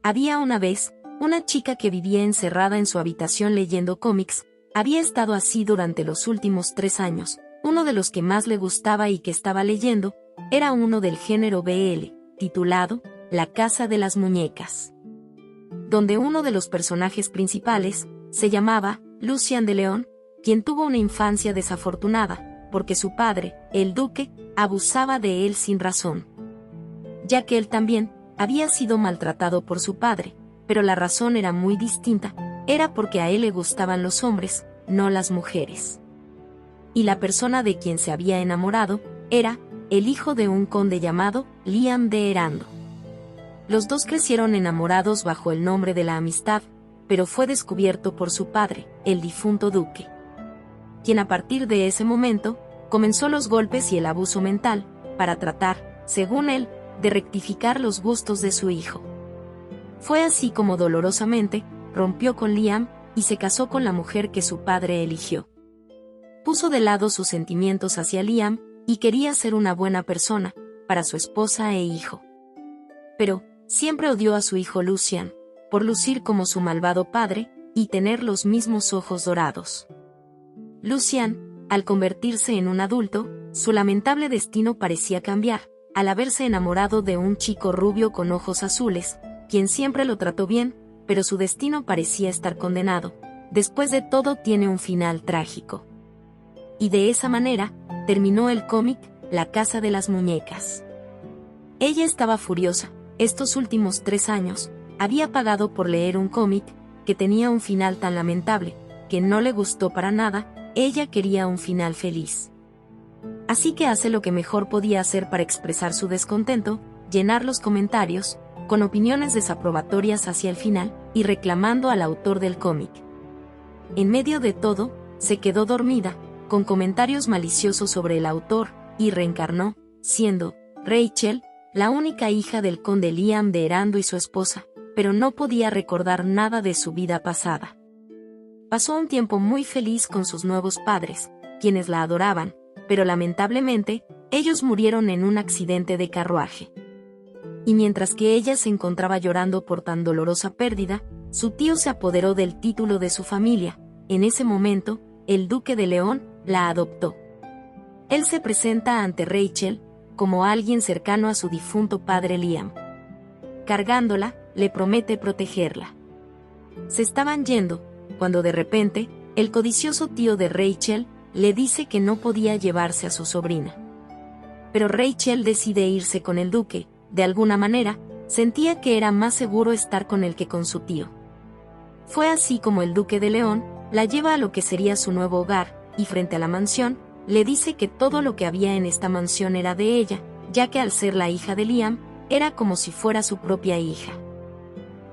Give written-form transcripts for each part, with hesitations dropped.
Había una vez, una chica que vivía encerrada en su habitación leyendo cómics. Había estado así durante los últimos 3 años. Uno de los que más le gustaba y que estaba leyendo, era uno del género BL, titulado La Casa de las Muñecas, donde uno de los personajes principales se llamaba Lucian de León, quien tuvo una infancia desafortunada, porque su padre, el duque, abusaba de él sin razón. Ya que él también había sido maltratado por su padre, pero la razón era muy distinta, era porque a él le gustaban los hombres, no las mujeres. Y la persona de quien se había enamorado era el hijo de un conde llamado Liam de Erando. Los dos crecieron enamorados bajo el nombre de la amistad, pero fue descubierto por su padre, el difunto duque, quien a partir de ese momento comenzó los golpes y el abuso mental, para tratar, según él, de rectificar los gustos de su hijo. Fue así como dolorosamente rompió con Liam y se casó con la mujer que su padre eligió. Puso de lado sus sentimientos hacia Liam y quería ser una buena persona para su esposa e hijo. Pero siempre odió a su hijo Lucian, por lucir como su malvado padre y tener los mismos ojos dorados. Lucian, al convertirse en un adulto, su lamentable destino parecía cambiar, al haberse enamorado de un chico rubio con ojos azules, quien siempre lo trató bien, pero su destino parecía estar condenado. Después de todo tiene un final trágico. Y de esa manera, terminó el cómic, La Casa de las Muñecas. Ella estaba furiosa. Estos últimos 3 años, había pagado por leer un cómic, que tenía un final tan lamentable, que no le gustó para nada. Ella quería un final feliz. Así que hace lo que mejor podía hacer para expresar su descontento, llenar los comentarios, con opiniones desaprobatorias hacia el final, y reclamando al autor del cómic. En medio de todo, se quedó dormida, con comentarios maliciosos sobre el autor, y reencarnó, siendo Rachel, la única hija del conde Liam de Erando y su esposa, pero no podía recordar nada de su vida pasada. Pasó un tiempo muy feliz con sus nuevos padres, quienes la adoraban, pero lamentablemente, ellos murieron en un accidente de carruaje. Y mientras que ella se encontraba llorando por tan dolorosa pérdida, su tío se apoderó del título de su familia. En ese momento, el duque de León la adoptó. Él se presenta ante Rachel como alguien cercano a su difunto padre Liam. Cargándola, le promete protegerla. Se estaban yendo, cuando de repente, el codicioso tío de Rachel le dice que no podía llevarse a su sobrina. Pero Rachel decide irse con el duque. De alguna manera, sentía que era más seguro estar con él que con su tío. Fue así como el duque de León la lleva a lo que sería su nuevo hogar, y frente a la mansión, le dice que todo lo que había en esta mansión era de ella, ya que al ser la hija de Liam, era como si fuera su propia hija.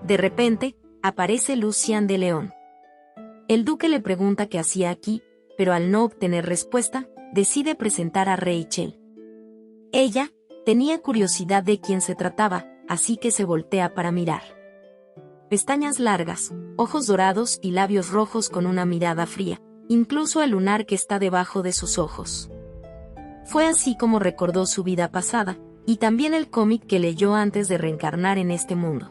De repente, aparece Lucian de León. El duque le pregunta qué hacía aquí, pero al no obtener respuesta, decide presentar a Rachel. Ella tenía curiosidad de quién se trataba, así que se voltea para mirar. Pestañas largas, ojos dorados y labios rojos con una mirada fría, incluso el lunar que está debajo de sus ojos. Fue así como recordó su vida pasada, y también el cómic que leyó antes de reencarnar en este mundo.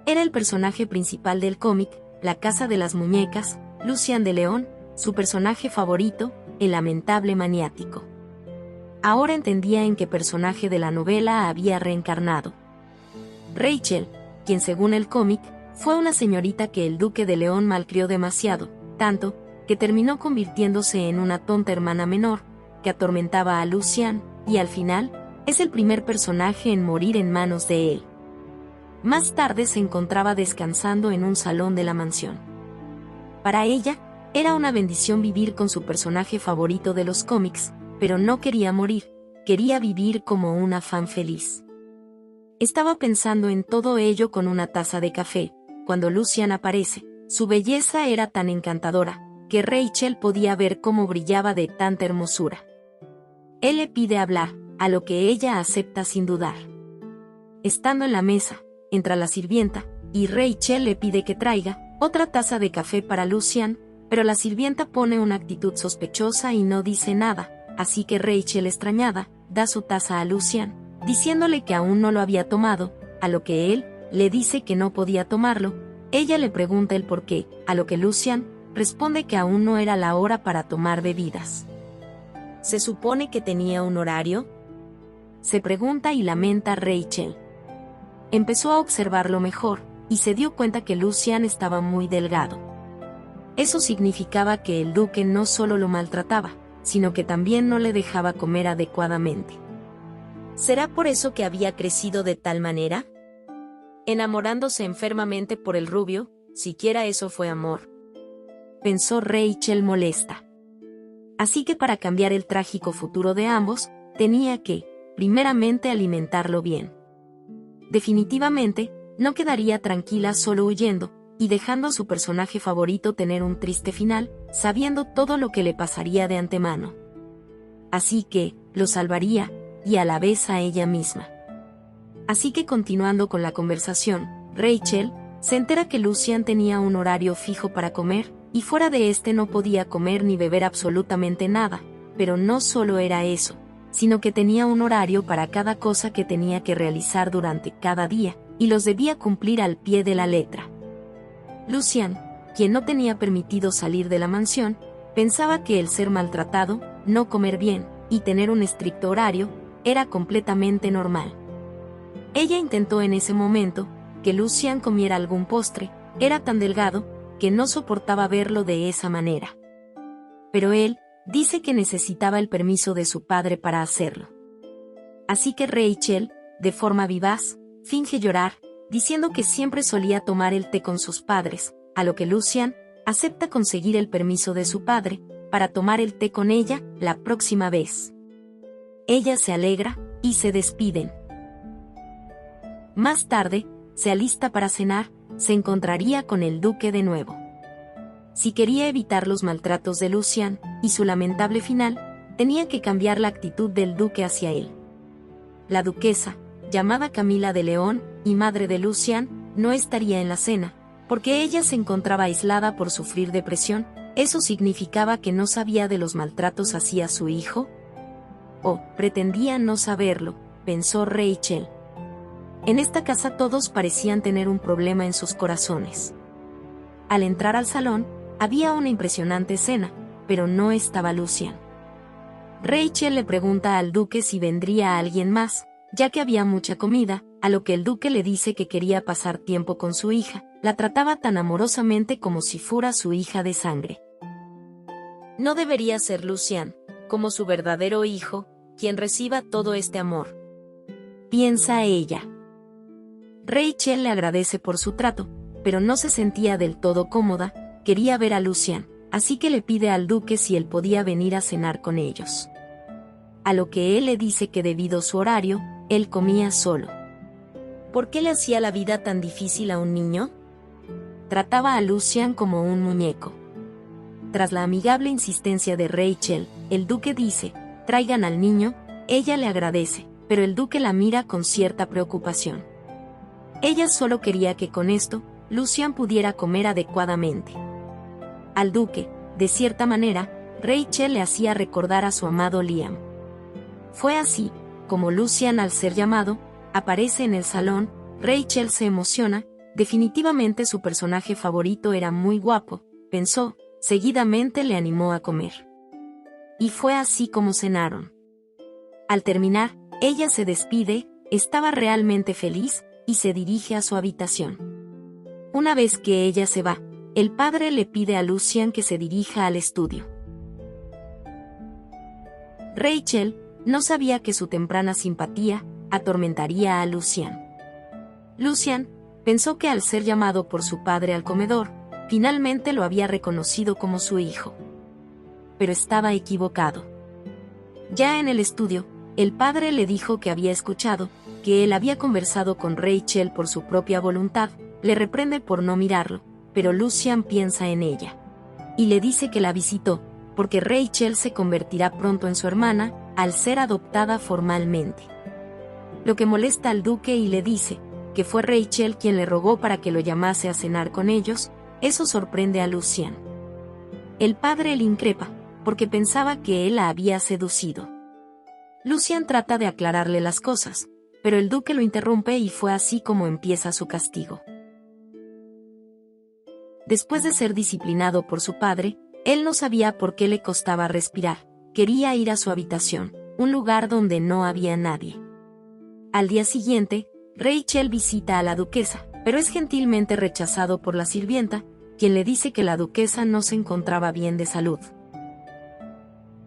Era el personaje principal del cómic, La Casa de las Muñecas, Lucian de León, su personaje favorito, el lamentable maniático. Ahora entendía en qué personaje de la novela había reencarnado. Rachel, quien según el cómic, fue una señorita que el duque de León malcrió demasiado, tanto, que terminó convirtiéndose en una tonta hermana menor, que atormentaba a Lucian, y al final, es el primer personaje en morir en manos de él. Más tarde se encontraba descansando en un salón de la mansión. Para ella, era una bendición vivir con su personaje favorito de los cómics, pero no quería morir, quería vivir como una fan feliz. Estaba pensando en todo ello con una taza de café, cuando Lucian aparece. Su belleza era tan encantadora, que Rachel podía ver cómo brillaba de tanta hermosura. Él le pide hablar, a lo que ella acepta sin dudar. Estando en la mesa, entra la sirvienta, y Rachel le pide que traiga otra taza de café para Lucian, pero la sirvienta pone una actitud sospechosa y no dice nada, así que Rachel, extrañada, da su taza a Lucian, diciéndole que aún no lo había tomado, a lo que él le dice que no podía tomarlo. Ella le pregunta el por qué, a lo que Lucian responde que aún no era la hora para tomar bebidas. ¿Se supone que tenía un horario?, se pregunta y lamenta Rachel. Empezó a observarlo mejor, y se dio cuenta que Lucian estaba muy delgado. Eso significaba que el duque no solo lo maltrataba, sino que también no le dejaba comer adecuadamente. ¿Será por eso que había crecido de tal manera? Enamorándose enfermamente por el rubio, siquiera eso fue amor, pensó Rachel molesta. Así que para cambiar el trágico futuro de ambos, tenía que, primeramente, alimentarlo bien. Definitivamente, no quedaría tranquila solo huyendo, y dejando a su personaje favorito tener un triste final, sabiendo todo lo que le pasaría de antemano. Así que, lo salvaría, y a la vez a ella misma. Así que continuando con la conversación, Rachel se entera que Lucian tenía un horario fijo para comer, y fuera de este no podía comer ni beber absolutamente nada, pero no solo era eso, sino que tenía un horario para cada cosa que tenía que realizar durante cada día, y los debía cumplir al pie de la letra. Lucian, quien no tenía permitido salir de la mansión, pensaba que el ser maltratado, no comer bien, y tener un estricto horario, era completamente normal. Ella intentó en ese momento que Lucian comiera algún postre, era tan delgado que no soportaba verlo de esa manera. Pero él dice que necesitaba el permiso de su padre para hacerlo. Así que Rachel, de forma vivaz, finge llorar, diciendo que siempre solía tomar el té con sus padres, a lo que Lucian acepta conseguir el permiso de su padre para tomar el té con ella la próxima vez. Ella se alegra y se despiden. Más tarde, se alista para cenar, se encontraría con el duque de nuevo. Si quería evitar los maltratos de Lucian y su lamentable final, tenía que cambiar la actitud del duque hacia él. La duquesa, llamada Camila de León y madre de Lucian, no estaría en la cena, porque ella se encontraba aislada por sufrir depresión. ¿Eso significaba que no sabía de los maltratos hacia su hijo? O pretendía no saberlo, pensó Rachel. En esta casa todos parecían tener un problema en sus corazones. Al entrar al salón, había una impresionante escena, pero no estaba Lucian. Rachel le pregunta al duque si vendría alguien más, ya que había mucha comida, a lo que el duque le dice que quería pasar tiempo con su hija, la trataba tan amorosamente como si fuera su hija de sangre. No debería ser Lucian, como su verdadero hijo, quien reciba todo este amor, piensa ella. Rachel le agradece por su trato, pero no se sentía del todo cómoda, quería ver a Lucian, así que le pide al duque si él podía venir a cenar con ellos. A lo que él le dice que debido a su horario, él comía solo. ¿Por qué le hacía la vida tan difícil a un niño? Trataba a Lucian como un muñeco. Tras la amigable insistencia de Rachel, el duque dice, traigan al niño, ella le agradece, pero el duque la mira con cierta preocupación. Ella solo quería que con esto, Lucian pudiera comer adecuadamente. Al duque, de cierta manera, Rachel le hacía recordar a su amado Liam. Fue así, como Lucian al ser llamado, aparece en el salón. Rachel se emociona, definitivamente su personaje favorito era muy guapo, pensó, seguidamente le animó a comer. Y fue así como cenaron. Al terminar, ella se despide, estaba realmente feliz, y se dirige a su habitación. Una vez que ella se va, el padre le pide a Lucian que se dirija al estudio. Rachel no sabía que su temprana simpatía atormentaría a Lucian. Lucian pensó que al ser llamado por su padre al comedor, finalmente lo había reconocido como su hijo. Pero estaba equivocado. Ya en el estudio, el padre le dijo que había escuchado que él había conversado con Rachel por su propia voluntad, le reprende por no mirarlo, pero Lucian piensa en ella. Y le dice que la visitó, porque Rachel se convertirá pronto en su hermana, al ser adoptada formalmente. Lo que molesta al duque y le dice, que fue Rachel quien le rogó para que lo llamase a cenar con ellos, eso sorprende a Lucian. El padre le increpa, porque pensaba que él la había seducido. Lucian trata de aclararle las cosas, pero el duque lo interrumpe y fue así como empieza su castigo. Después de ser disciplinado por su padre, él no sabía por qué le costaba respirar. Quería ir a su habitación, un lugar donde no había nadie. Al día siguiente, Rachel visita a la duquesa, pero es gentilmente rechazado por la sirvienta, quien le dice que la duquesa no se encontraba bien de salud.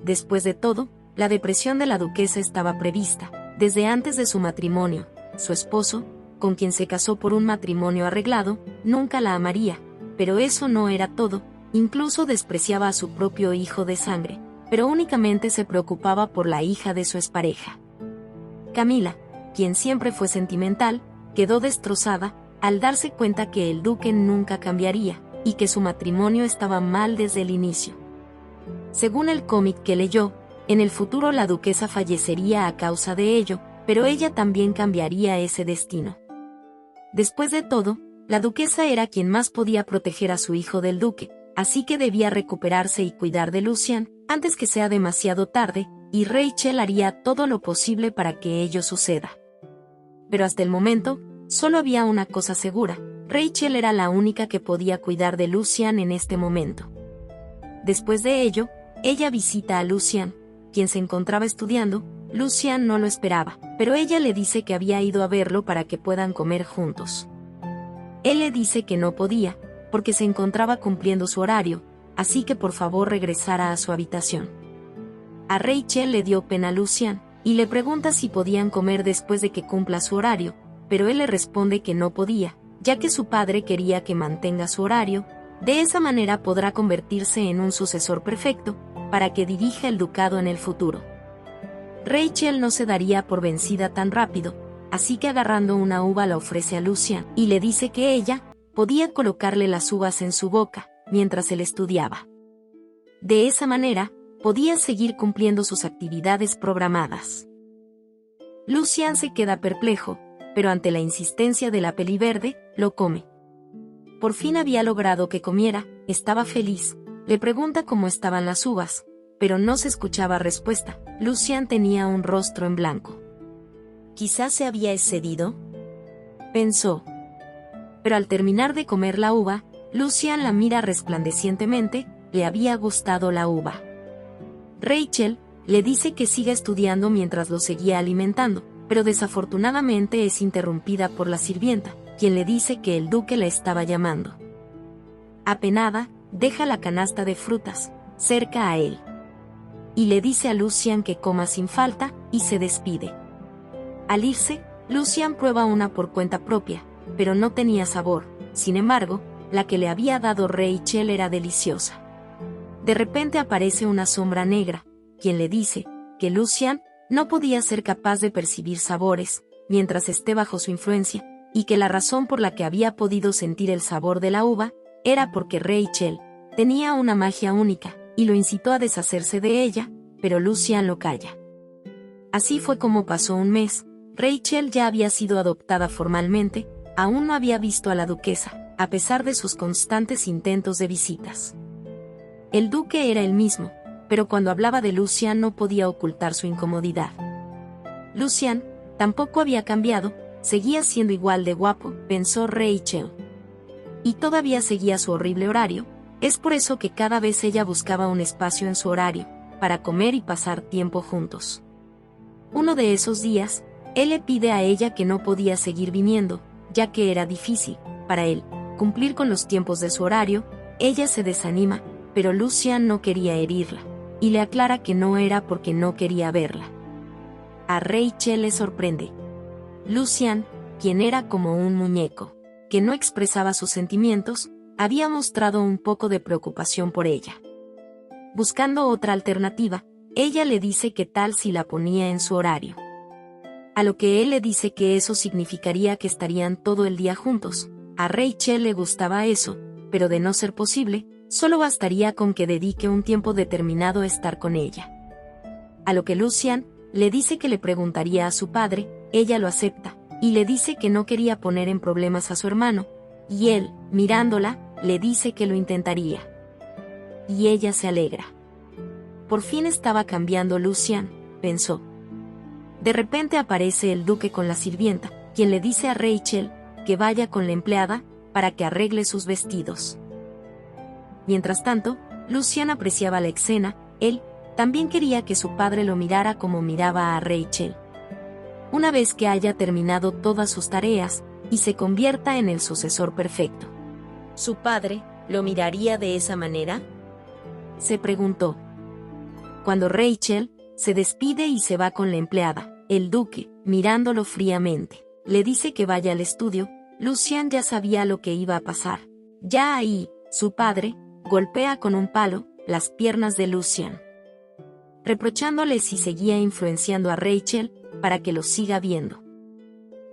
Después de todo, la depresión de la duquesa estaba prevista, desde antes de su matrimonio. Su esposo, con quien se casó por un matrimonio arreglado, nunca la amaría, pero eso no era todo, incluso despreciaba a su propio hijo de sangre, pero únicamente se preocupaba por la hija de su expareja. Camila, quien siempre fue sentimental, quedó destrozada al darse cuenta que el duque nunca cambiaría, y que su matrimonio estaba mal desde el inicio. Según el cómic que leyó, en el futuro la duquesa fallecería a causa de ello, pero ella también cambiaría ese destino. Después de todo, la duquesa era quien más podía proteger a su hijo del duque, así que debía recuperarse y cuidar de Lucian antes que sea demasiado tarde, y Rachel haría todo lo posible para que ello suceda. Pero hasta el momento, solo había una cosa segura: Rachel era la única que podía cuidar de Lucian en este momento. Después de ello, ella visita a Lucian, quien se encontraba estudiando. Lucian no lo esperaba, pero ella le dice que había ido a verlo para que puedan comer juntos. Él le dice que no podía, porque se encontraba cumpliendo su horario, así que por favor regresara a su habitación. A Rachel le dio pena a Lucian, y le pregunta si podían comer después de que cumpla su horario, pero él le responde que no podía, ya que su padre quería que mantenga su horario. De esa manera podrá convertirse en un sucesor perfecto, para que dirija el ducado en el futuro. Rachel no se daría por vencida tan rápido, así que agarrando una uva la ofrece a Lucian, y le dice que ella podía colocarle las uvas en su boca, mientras él estudiaba. De esa manera, podía seguir cumpliendo sus actividades programadas. Lucian se queda perplejo, pero ante la insistencia de la peliverde, lo come. Por fin había logrado que comiera, estaba feliz, le pregunta cómo estaban las uvas, pero no se escuchaba respuesta. Lucian tenía un rostro en blanco. ¿Quizás se había excedido?, pensó. Pero al terminar de comer la uva, Lucian la mira resplandecientemente. Le había gustado la uva. Rachel le dice que siga estudiando mientras lo seguía alimentando, pero desafortunadamente es interrumpida por la sirvienta, quien le dice que el duque la estaba llamando. Apenada, deja la canasta de frutas cerca a él y le dice a Lucian que coma sin falta, y se despide. Al irse, Lucian prueba una por cuenta propia, pero no tenía sabor. Sin embargo, la que le había dado Rachel era deliciosa. De repente aparece una sombra negra, quien le dice que Lucian no podía ser capaz de percibir sabores mientras esté bajo su influencia, y que la razón por la que había podido sentir el sabor de la uva era porque Rachel tenía una magia única, y lo incitó a deshacerse de ella, pero Lucian lo calla. Así fue como pasó un mes. Rachel ya había sido adoptada formalmente, aún no había visto a la duquesa, a pesar de sus constantes intentos de visitas. El duque era el mismo, pero cuando hablaba de Lucian no podía ocultar su incomodidad. Lucian tampoco había cambiado, seguía siendo igual de guapo, pensó Rachel. Y todavía seguía su horrible horario. Es por eso que cada vez ella buscaba un espacio en su horario, para comer y pasar tiempo juntos. Uno de esos días, él le pide a ella que no podía seguir viniendo, ya que era difícil, para él, cumplir con los tiempos de su horario. Ella se desanima, pero Lucian no quería herirla, y le aclara que no era porque no quería verla. A Rachel le sorprende. Lucian, quien era como un muñeco, que no expresaba sus sentimientos, había mostrado un poco de preocupación por ella. Buscando otra alternativa, ella le dice que tal si la ponía en su horario. A lo que él le dice que eso significaría que estarían todo el día juntos. A Rachel le gustaba eso, pero de no ser posible, solo bastaría con que dedique un tiempo determinado a estar con ella. A lo que Lucian le dice que le preguntaría a su padre. Ella lo acepta, y le dice que no quería poner en problemas a su hermano, y él, mirándola, le dice que lo intentaría. Y ella se alegra. Por fin estaba cambiando Lucian, pensó. De repente aparece el duque con la sirvienta, quien le dice a Rachel que vaya con la empleada para que arregle sus vestidos. Mientras tanto, Lucian apreciaba la escena. Él también quería que su padre lo mirara como miraba a Rachel. Una vez que haya terminado todas sus tareas y se convierta en el sucesor perfecto, ¿su padre lo miraría de esa manera?, se preguntó. Cuando Rachel se despide y se va con la empleada, el duque, mirándolo fríamente, le dice que vaya al estudio. Lucian ya sabía lo que iba a pasar. Ya ahí, su padre golpea con un palo las piernas de Lucian, reprochándole si seguía influenciando a Rachel para que lo siga viendo.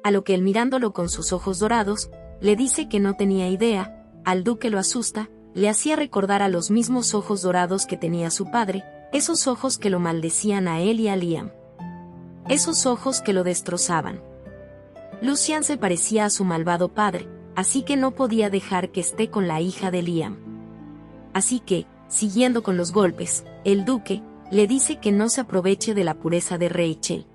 A lo que él, mirándolo con sus ojos dorados, le dice que no tenía idea. Al duque lo asusta, le hacía recordar a los mismos ojos dorados que tenía su padre, esos ojos que lo maldecían a él y a Liam. Esos ojos que lo destrozaban. Lucian se parecía a su malvado padre, así que no podía dejar que esté con la hija de Liam. Así que, siguiendo con los golpes, el duque le dice que no se aproveche de la pureza de Rachel.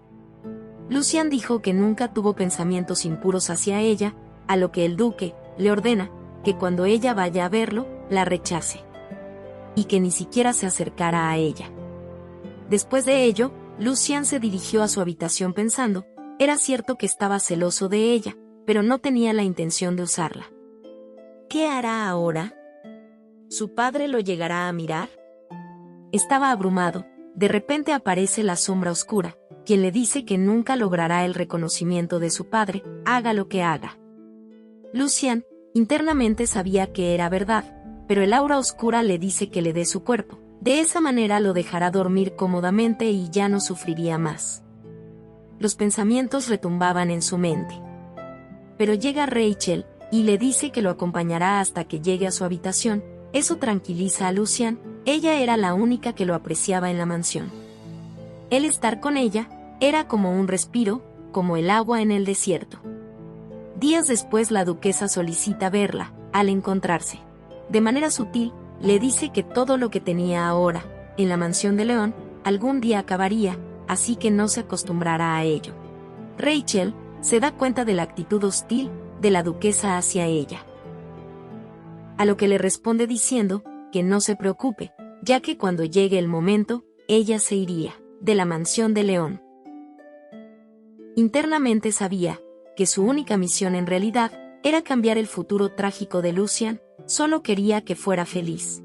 Lucian dijo que nunca tuvo pensamientos impuros hacia ella, a lo que el duque le ordena que cuando ella vaya a verlo, la rechace, y que ni siquiera se acercara a ella. Después de ello, Lucian se dirigió a su habitación pensando, era cierto que estaba celoso de ella, pero no tenía la intención de usarla. ¿Qué hará ahora? ¿Su padre lo llegará a mirar? Estaba abrumado. De repente aparece la sombra oscura, quien le dice que nunca logrará el reconocimiento de su padre, haga lo que haga. Lucian internamente sabía que era verdad, pero el aura oscura le dice que le dé su cuerpo. De esa manera lo dejará dormir cómodamente y ya no sufriría más. Los pensamientos retumbaban en su mente. Pero llega Rachel y le dice que lo acompañará hasta que llegue a su habitación. Eso tranquiliza a Lucian. Ella era la única que lo apreciaba en la mansión. El estar con ella era como un respiro, como el agua en el desierto. Días después la duquesa solicita verla. Al encontrarse, de manera sutil, le dice que todo lo que tenía ahora, en la mansión de León, algún día acabaría, así que no se acostumbrará a ello. Rachel se da cuenta de la actitud hostil de la duquesa hacia ella. A lo que le responde diciendo que no se preocupe, ya que cuando llegue el momento, ella se iría de la mansión de León. Internamente sabía que su única misión en realidad era cambiar el futuro trágico de Lucian, solo quería que fuera feliz.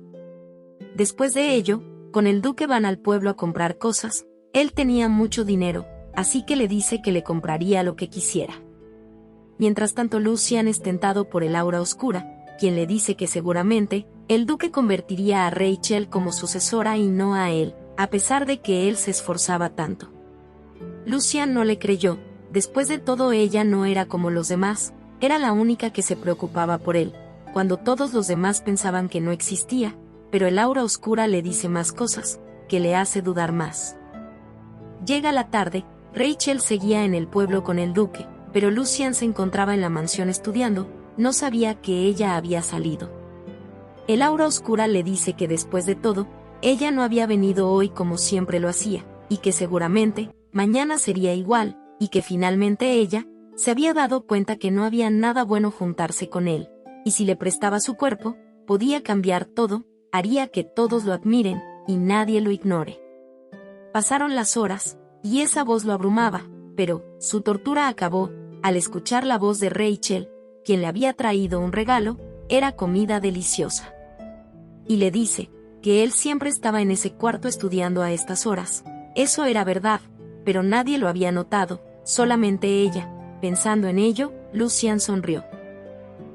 Después de ello, con el duque van al pueblo a comprar cosas. Él tenía mucho dinero, así que le dice que le compraría lo que quisiera. Mientras tanto, Lucian es tentado por el aura oscura, quien le dice que seguramente el duque convertiría a Rachel como sucesora y no a él, a pesar de que él se esforzaba tanto. Lucian no le creyó. Después de todo, ella no era como los demás, era la única que se preocupaba por él, cuando todos los demás pensaban que no existía, pero el aura oscura le dice más cosas, que le hace dudar más. Llega la tarde, Rachel seguía en el pueblo con el duque, pero Lucian se encontraba en la mansión estudiando, no sabía que ella había salido. El aura oscura le dice que después de todo, ella no había venido hoy como siempre lo hacía, y que seguramente, mañana sería igual, y que finalmente ella se había dado cuenta que no había nada bueno juntarse con él, y si le prestaba su cuerpo, podía cambiar todo, haría que todos lo admiren, y nadie lo ignore. Pasaron las horas, y esa voz lo abrumaba, pero su tortura acabó al escuchar la voz de Rachel, quien le había traído un regalo, era comida deliciosa. Y le dice que él siempre estaba en ese cuarto estudiando a estas horas. Eso era verdad, pero nadie lo había notado, solamente ella. Pensando en ello, Lucian sonrió.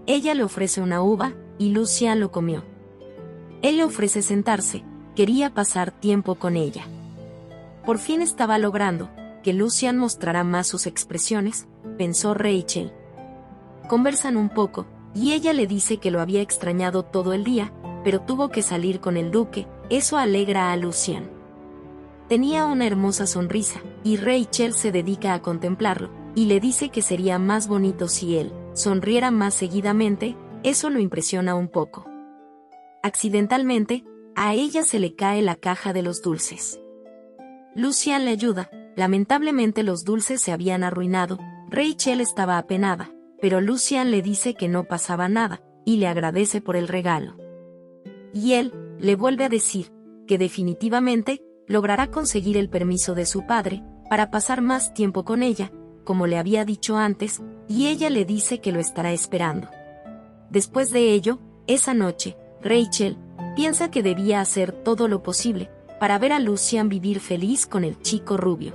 Ella le ofrece una uva, y Lucian lo comió. Él le ofrece sentarse, quería pasar tiempo con ella. Por fin estaba logrando que Lucian mostrara más sus expresiones, pensó Rachel. Conversan un poco, y ella le dice que lo había extrañado todo el día, pero tuvo que salir con el duque, eso alegra a Lucian. Tenía una hermosa sonrisa, y Rachel se dedica a contemplarlo, y le dice que sería más bonito si él sonriera más seguidamente, eso lo impresiona un poco. Accidentalmente, a ella se le cae la caja de los dulces. Lucian le ayuda, Lamentablemente los dulces se habían arruinado. Rachel estaba apenada, pero Lucian le dice que no pasaba nada, y le agradece por el regalo. Y él le vuelve a decir que definitivamente logrará conseguir el permiso de su padre para pasar más tiempo con ella, como le había dicho antes, y ella le dice que lo estará esperando. Después de ello, esa noche, Rachel piensa que debía hacer todo lo posible para ver a Lucian vivir feliz con el chico rubio.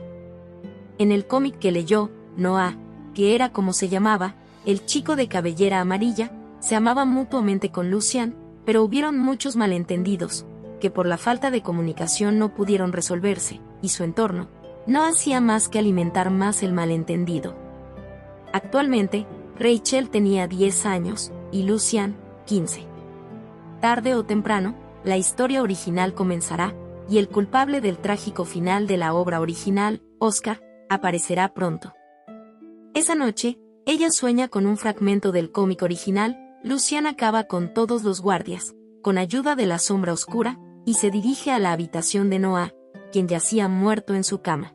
En el cómic que leyó, Noah, que era como se llamaba, el chico de cabellera amarilla, se amaba mutuamente con Lucian, pero hubieron muchos malentendidos, que por la falta de comunicación no pudieron resolverse, y su entorno no hacía más que alimentar más el malentendido. Actualmente, Rachel tenía 10 años, y Lucian, 15. Tarde o temprano, la historia original comenzará, y el culpable del trágico final de la obra original, Oscar, aparecerá pronto. Esa noche, ella sueña con un fragmento del cómic original. Lucian acaba con todos los guardias, con ayuda de la sombra oscura, y se dirige a la habitación de Noah, quien yacía muerto en su cama.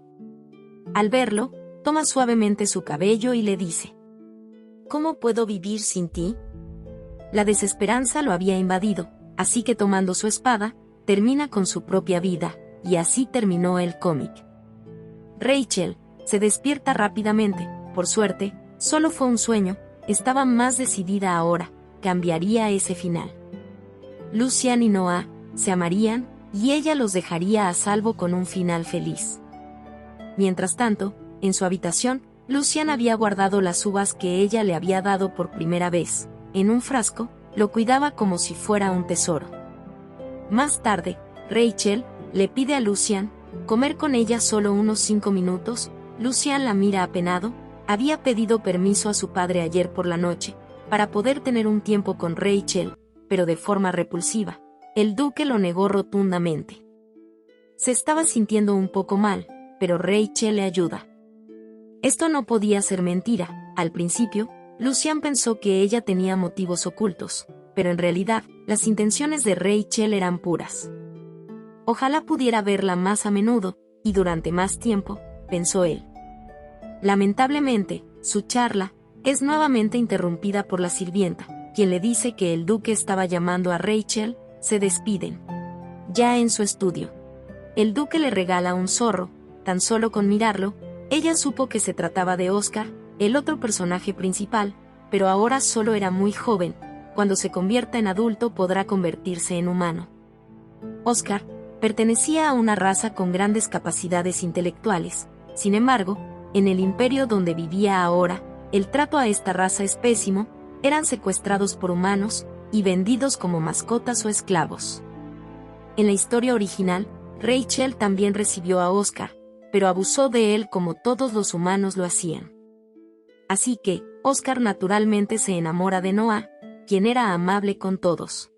Al verlo, toma suavemente su cabello y le dice: ¿Cómo puedo vivir sin ti? La desesperanza lo había invadido, así que tomando su espada, termina con su propia vida, y así terminó el cómic. Rachel se despierta rápidamente. Por suerte, solo fue un sueño. Estaba más decidida ahora, cambiaría ese final. Lucian y Noah se amarían, y ella los dejaría a salvo con un final feliz. Mientras tanto, en su habitación, Lucian había guardado las uvas que ella le había dado por primera vez. En un frasco, lo cuidaba como si fuera un tesoro. Más tarde, Rachel le pide a Lucian comer con ella solo unos 5 minutos. Lucian la mira apenado. Había pedido permiso a su padre ayer por la noche para poder tener un tiempo con Rachel, pero de forma repulsiva. El duque lo negó rotundamente. Se estaba sintiendo un poco mal, pero Rachel le ayuda. Esto no podía ser mentira. Al principio, Lucian pensó que ella tenía motivos ocultos, pero en realidad, las intenciones de Rachel eran puras. Ojalá pudiera verla más a menudo, y durante más tiempo, pensó él. Lamentablemente, su charla es nuevamente interrumpida por la sirvienta, quien le dice que el duque estaba llamando a Rachel. Se despiden. Ya en su estudio, el duque le regala un zorro. Tan solo con mirarlo, ella supo que se trataba de Oscar, el otro personaje principal, pero ahora solo era muy joven. Cuando se convierta en adulto podrá convertirse en humano. Oscar pertenecía a una raza con grandes capacidades intelectuales. Sin embargo, en el imperio donde vivía ahora, el trato a esta raza es pésimo. Eran secuestrados por humanos y vendidos como mascotas o esclavos. En la historia original, Rachel también recibió a Oscar, pero abusó de él como todos los humanos lo hacían. Así que, Oscar naturalmente se enamora de Noah, quien era amable con todos.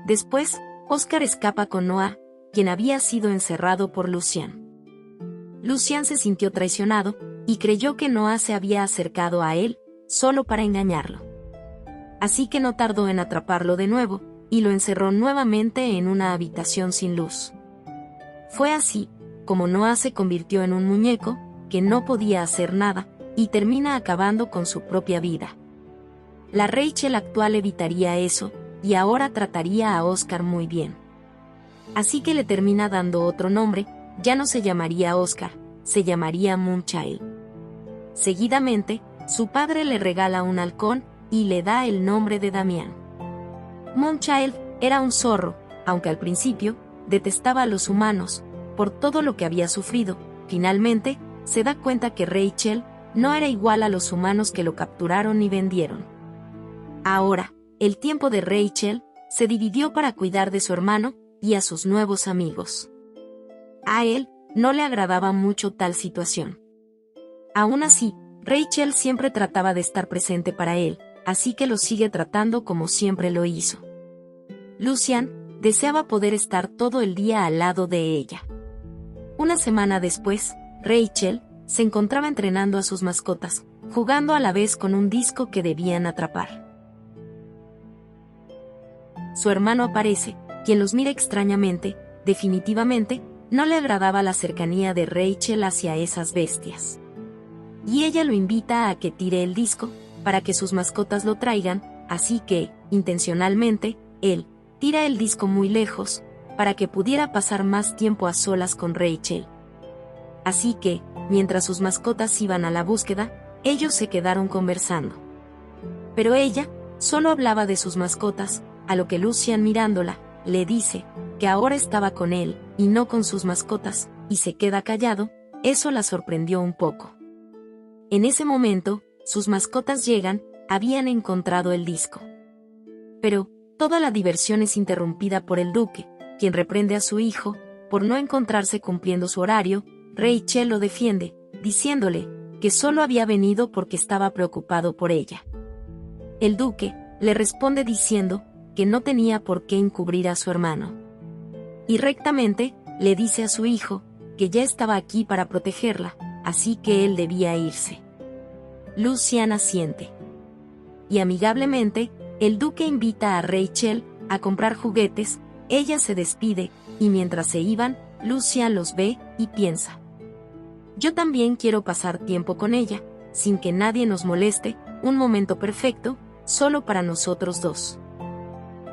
Después, Oscar escapa con Noah, quien había sido encerrado por Lucian. Lucian se sintió traicionado, y creyó que Noah se había acercado a él, solo para engañarlo. Así que no tardó en atraparlo de nuevo, y lo encerró nuevamente en una habitación sin luz. Fue así como Noah se convirtió en un muñeco, que no podía hacer nada, y termina acabando con su propia vida. La Rachel actual evitaría eso, y ahora trataría a Oscar muy bien. Así que le termina dando otro nombre. Ya no se llamaría Oscar, se llamaría Moonchild. Seguidamente, su padre le regala un halcón, y le da el nombre de Damián. Moonchild era un zorro, aunque al principio detestaba a los humanos, por todo lo que había sufrido. Finalmente, se da cuenta que Rachel no era igual a los humanos que lo capturaron y vendieron. Ahora, el tiempo de Rachel se dividió para cuidar de su hermano y a sus nuevos amigos. A él no le agradaba mucho tal situación. Aún así, Rachel siempre trataba de estar presente para él, así que lo sigue tratando como siempre lo hizo. Lucian deseaba poder estar todo el día al lado de ella. Una semana después, Rachel se encontraba entrenando a sus mascotas, jugando a la vez con un disco que debían atrapar. Su hermano aparece, quien los mira extrañamente. Definitivamente, no le agradaba la cercanía de Rachel hacia esas bestias. Y ella lo invita a que tire el disco, para que sus mascotas lo traigan, así que, intencionalmente, él tira el disco muy lejos, para que pudiera pasar más tiempo a solas con Rachel. Así que, mientras sus mascotas iban a la búsqueda, ellos se quedaron conversando. Pero ella solo hablaba de sus mascotas, a lo que Lucian, mirándola, le dice que ahora estaba con él, y no con sus mascotas, y se queda callado. Eso la sorprendió un poco. En ese momento, sus mascotas llegan, habían encontrado el disco. Pero, toda la diversión es interrumpida por el duque, quien reprende a su hijo, por no encontrarse cumpliendo su horario. Rachel lo defiende, diciéndole que solo había venido porque estaba preocupado por ella. El duque le responde diciendo que no tenía por qué encubrir a su hermano. Y rectamente le dice a su hijo que ya estaba aquí para protegerla, así que él debía irse. Lucian asiente. Y amigablemente, el duque invita a Rachel a comprar juguetes. Ella se despide, y mientras se iban, Lucian los ve y piensa: yo también quiero pasar tiempo con ella, sin que nadie nos moleste, un momento perfecto, solo para nosotros dos.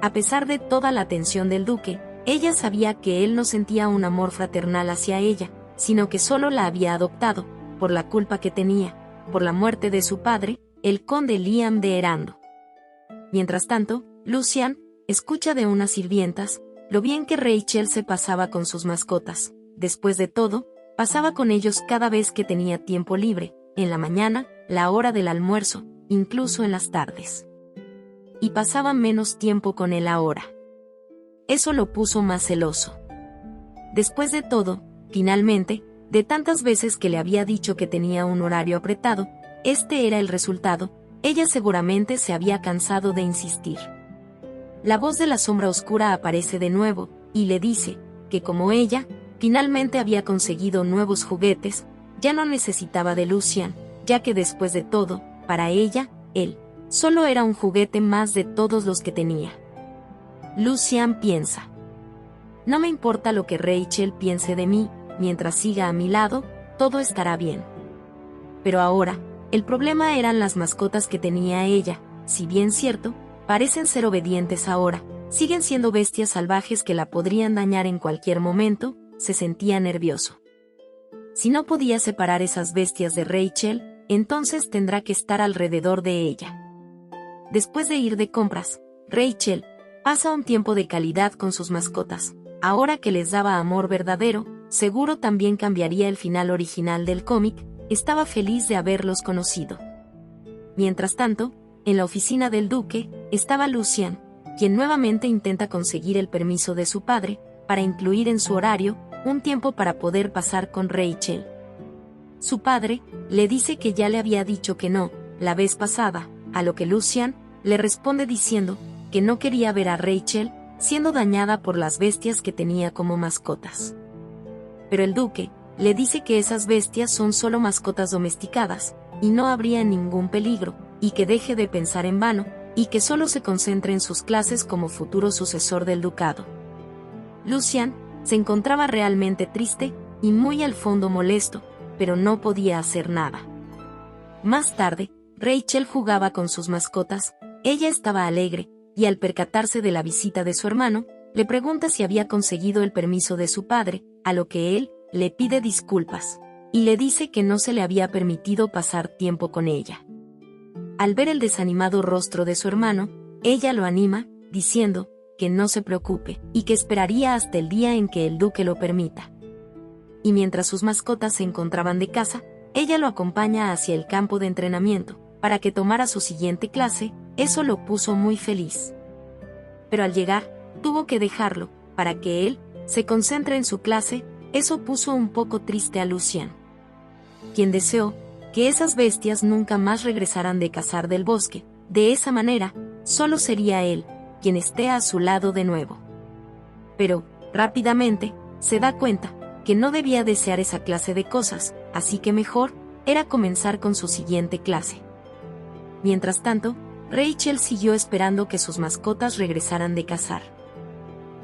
A pesar de toda la atención del duque, ella sabía que él no sentía un amor fraternal hacia ella, sino que solo la había adoptado, por la culpa que tenía, por la muerte de su padre, el conde Liam de Erando. Mientras tanto, Lucian escucha de unas sirvientas lo bien que Rachel se pasaba con sus mascotas. Después de todo, pasaba con ellos cada vez que tenía tiempo libre, en la mañana, la hora del almuerzo, incluso en las tardes. Y pasaba menos tiempo con él ahora. Eso lo puso más celoso. Después de todo, finalmente, de tantas veces que le había dicho que tenía un horario apretado, este era el resultado. Ella seguramente se había cansado de insistir. La voz de la sombra oscura aparece de nuevo, y le dice que como ella finalmente había conseguido nuevos juguetes, ya no necesitaba de Lucian, ya que después de todo, para ella, él solo era un juguete más de todos los que tenía. Lucian piensa: no me importa lo que Rachel piense de mí, mientras siga a mi lado, todo estará bien. Pero ahora, el problema eran las mascotas que tenía ella. Si bien cierto, parecen ser obedientes ahora, siguen siendo bestias salvajes que la podrían dañar en cualquier momento. Se sentía nervioso. Si no podía separar esas bestias de Rachel, entonces tendrá que estar alrededor de ella. Después de ir de compras, Rachel pasa un tiempo de calidad con sus mascotas. Ahora que les daba amor verdadero, seguro también cambiaría el final original del cómic. Estaba feliz de haberlos conocido. Mientras tanto, en la oficina del duque, estaba Lucian, quien nuevamente intenta conseguir el permiso de su padre, para incluir en su horario, un tiempo para poder pasar con Rachel. Su padre le dice que ya le había dicho que no, la vez pasada, a lo que Lucian le responde diciendo que no quería ver a Rachel siendo dañada por las bestias que tenía como mascotas. Pero el duque le dice que esas bestias son solo mascotas domesticadas, y no habría ningún peligro, y que deje de pensar en vano, y que solo se concentre en sus clases como futuro sucesor del ducado. Lucian se encontraba realmente triste, y muy al fondo molesto, pero no podía hacer nada. Más tarde, Rachel jugaba con sus mascotas. Ella estaba alegre, y al percatarse de la visita de su hermano, le pregunta si había conseguido el permiso de su padre, a lo que él le pide disculpas, y le dice que no se le había permitido pasar tiempo con ella. Al ver el desanimado rostro de su hermano, ella lo anima, diciendo que no se preocupe, y que esperaría hasta el día en que el duque lo permita. Y mientras sus mascotas se encontraban de casa, ella lo acompaña hacia el campo de entrenamiento, para que tomara su siguiente clase. Eso lo puso muy feliz. Pero al llegar, tuvo que dejarlo, para que él se concentre en su clase. Eso puso un poco triste a Lucian, quien deseó que esas bestias nunca más regresaran de cazar del bosque. De esa manera, solo sería él quien esté a su lado de nuevo. Pero, rápidamente, se da cuenta que no debía desear esa clase de cosas, así que mejor era comenzar con su siguiente clase. Mientras tanto, Rachel siguió esperando que sus mascotas regresaran de cazar.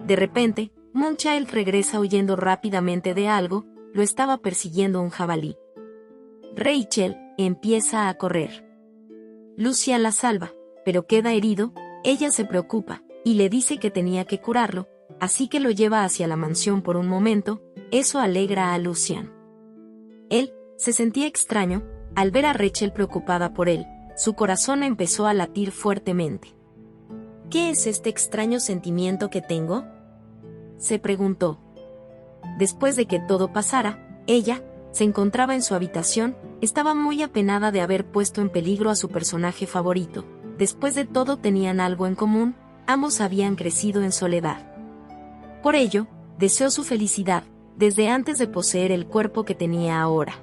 De repente, Moonchild regresa huyendo rápidamente de algo, lo estaba persiguiendo un jabalí. Rachel empieza a correr. Lucian la salva, pero queda herido. Ella se preocupa y le dice que tenía que curarlo, así que lo lleva hacia la mansión por un momento. Eso alegra a Lucian. Él se sentía extraño al ver a Rachel preocupada por él. Su corazón empezó a latir fuertemente. ¿Qué es este extraño sentimiento que tengo?, se preguntó. Después de que todo pasara, ella se encontraba en su habitación. Estaba muy apenada de haber puesto en peligro a su personaje favorito. Después de todo tenían algo en común, ambos habían crecido en soledad. Por ello, deseó su felicidad, desde antes de poseer el cuerpo que tenía ahora.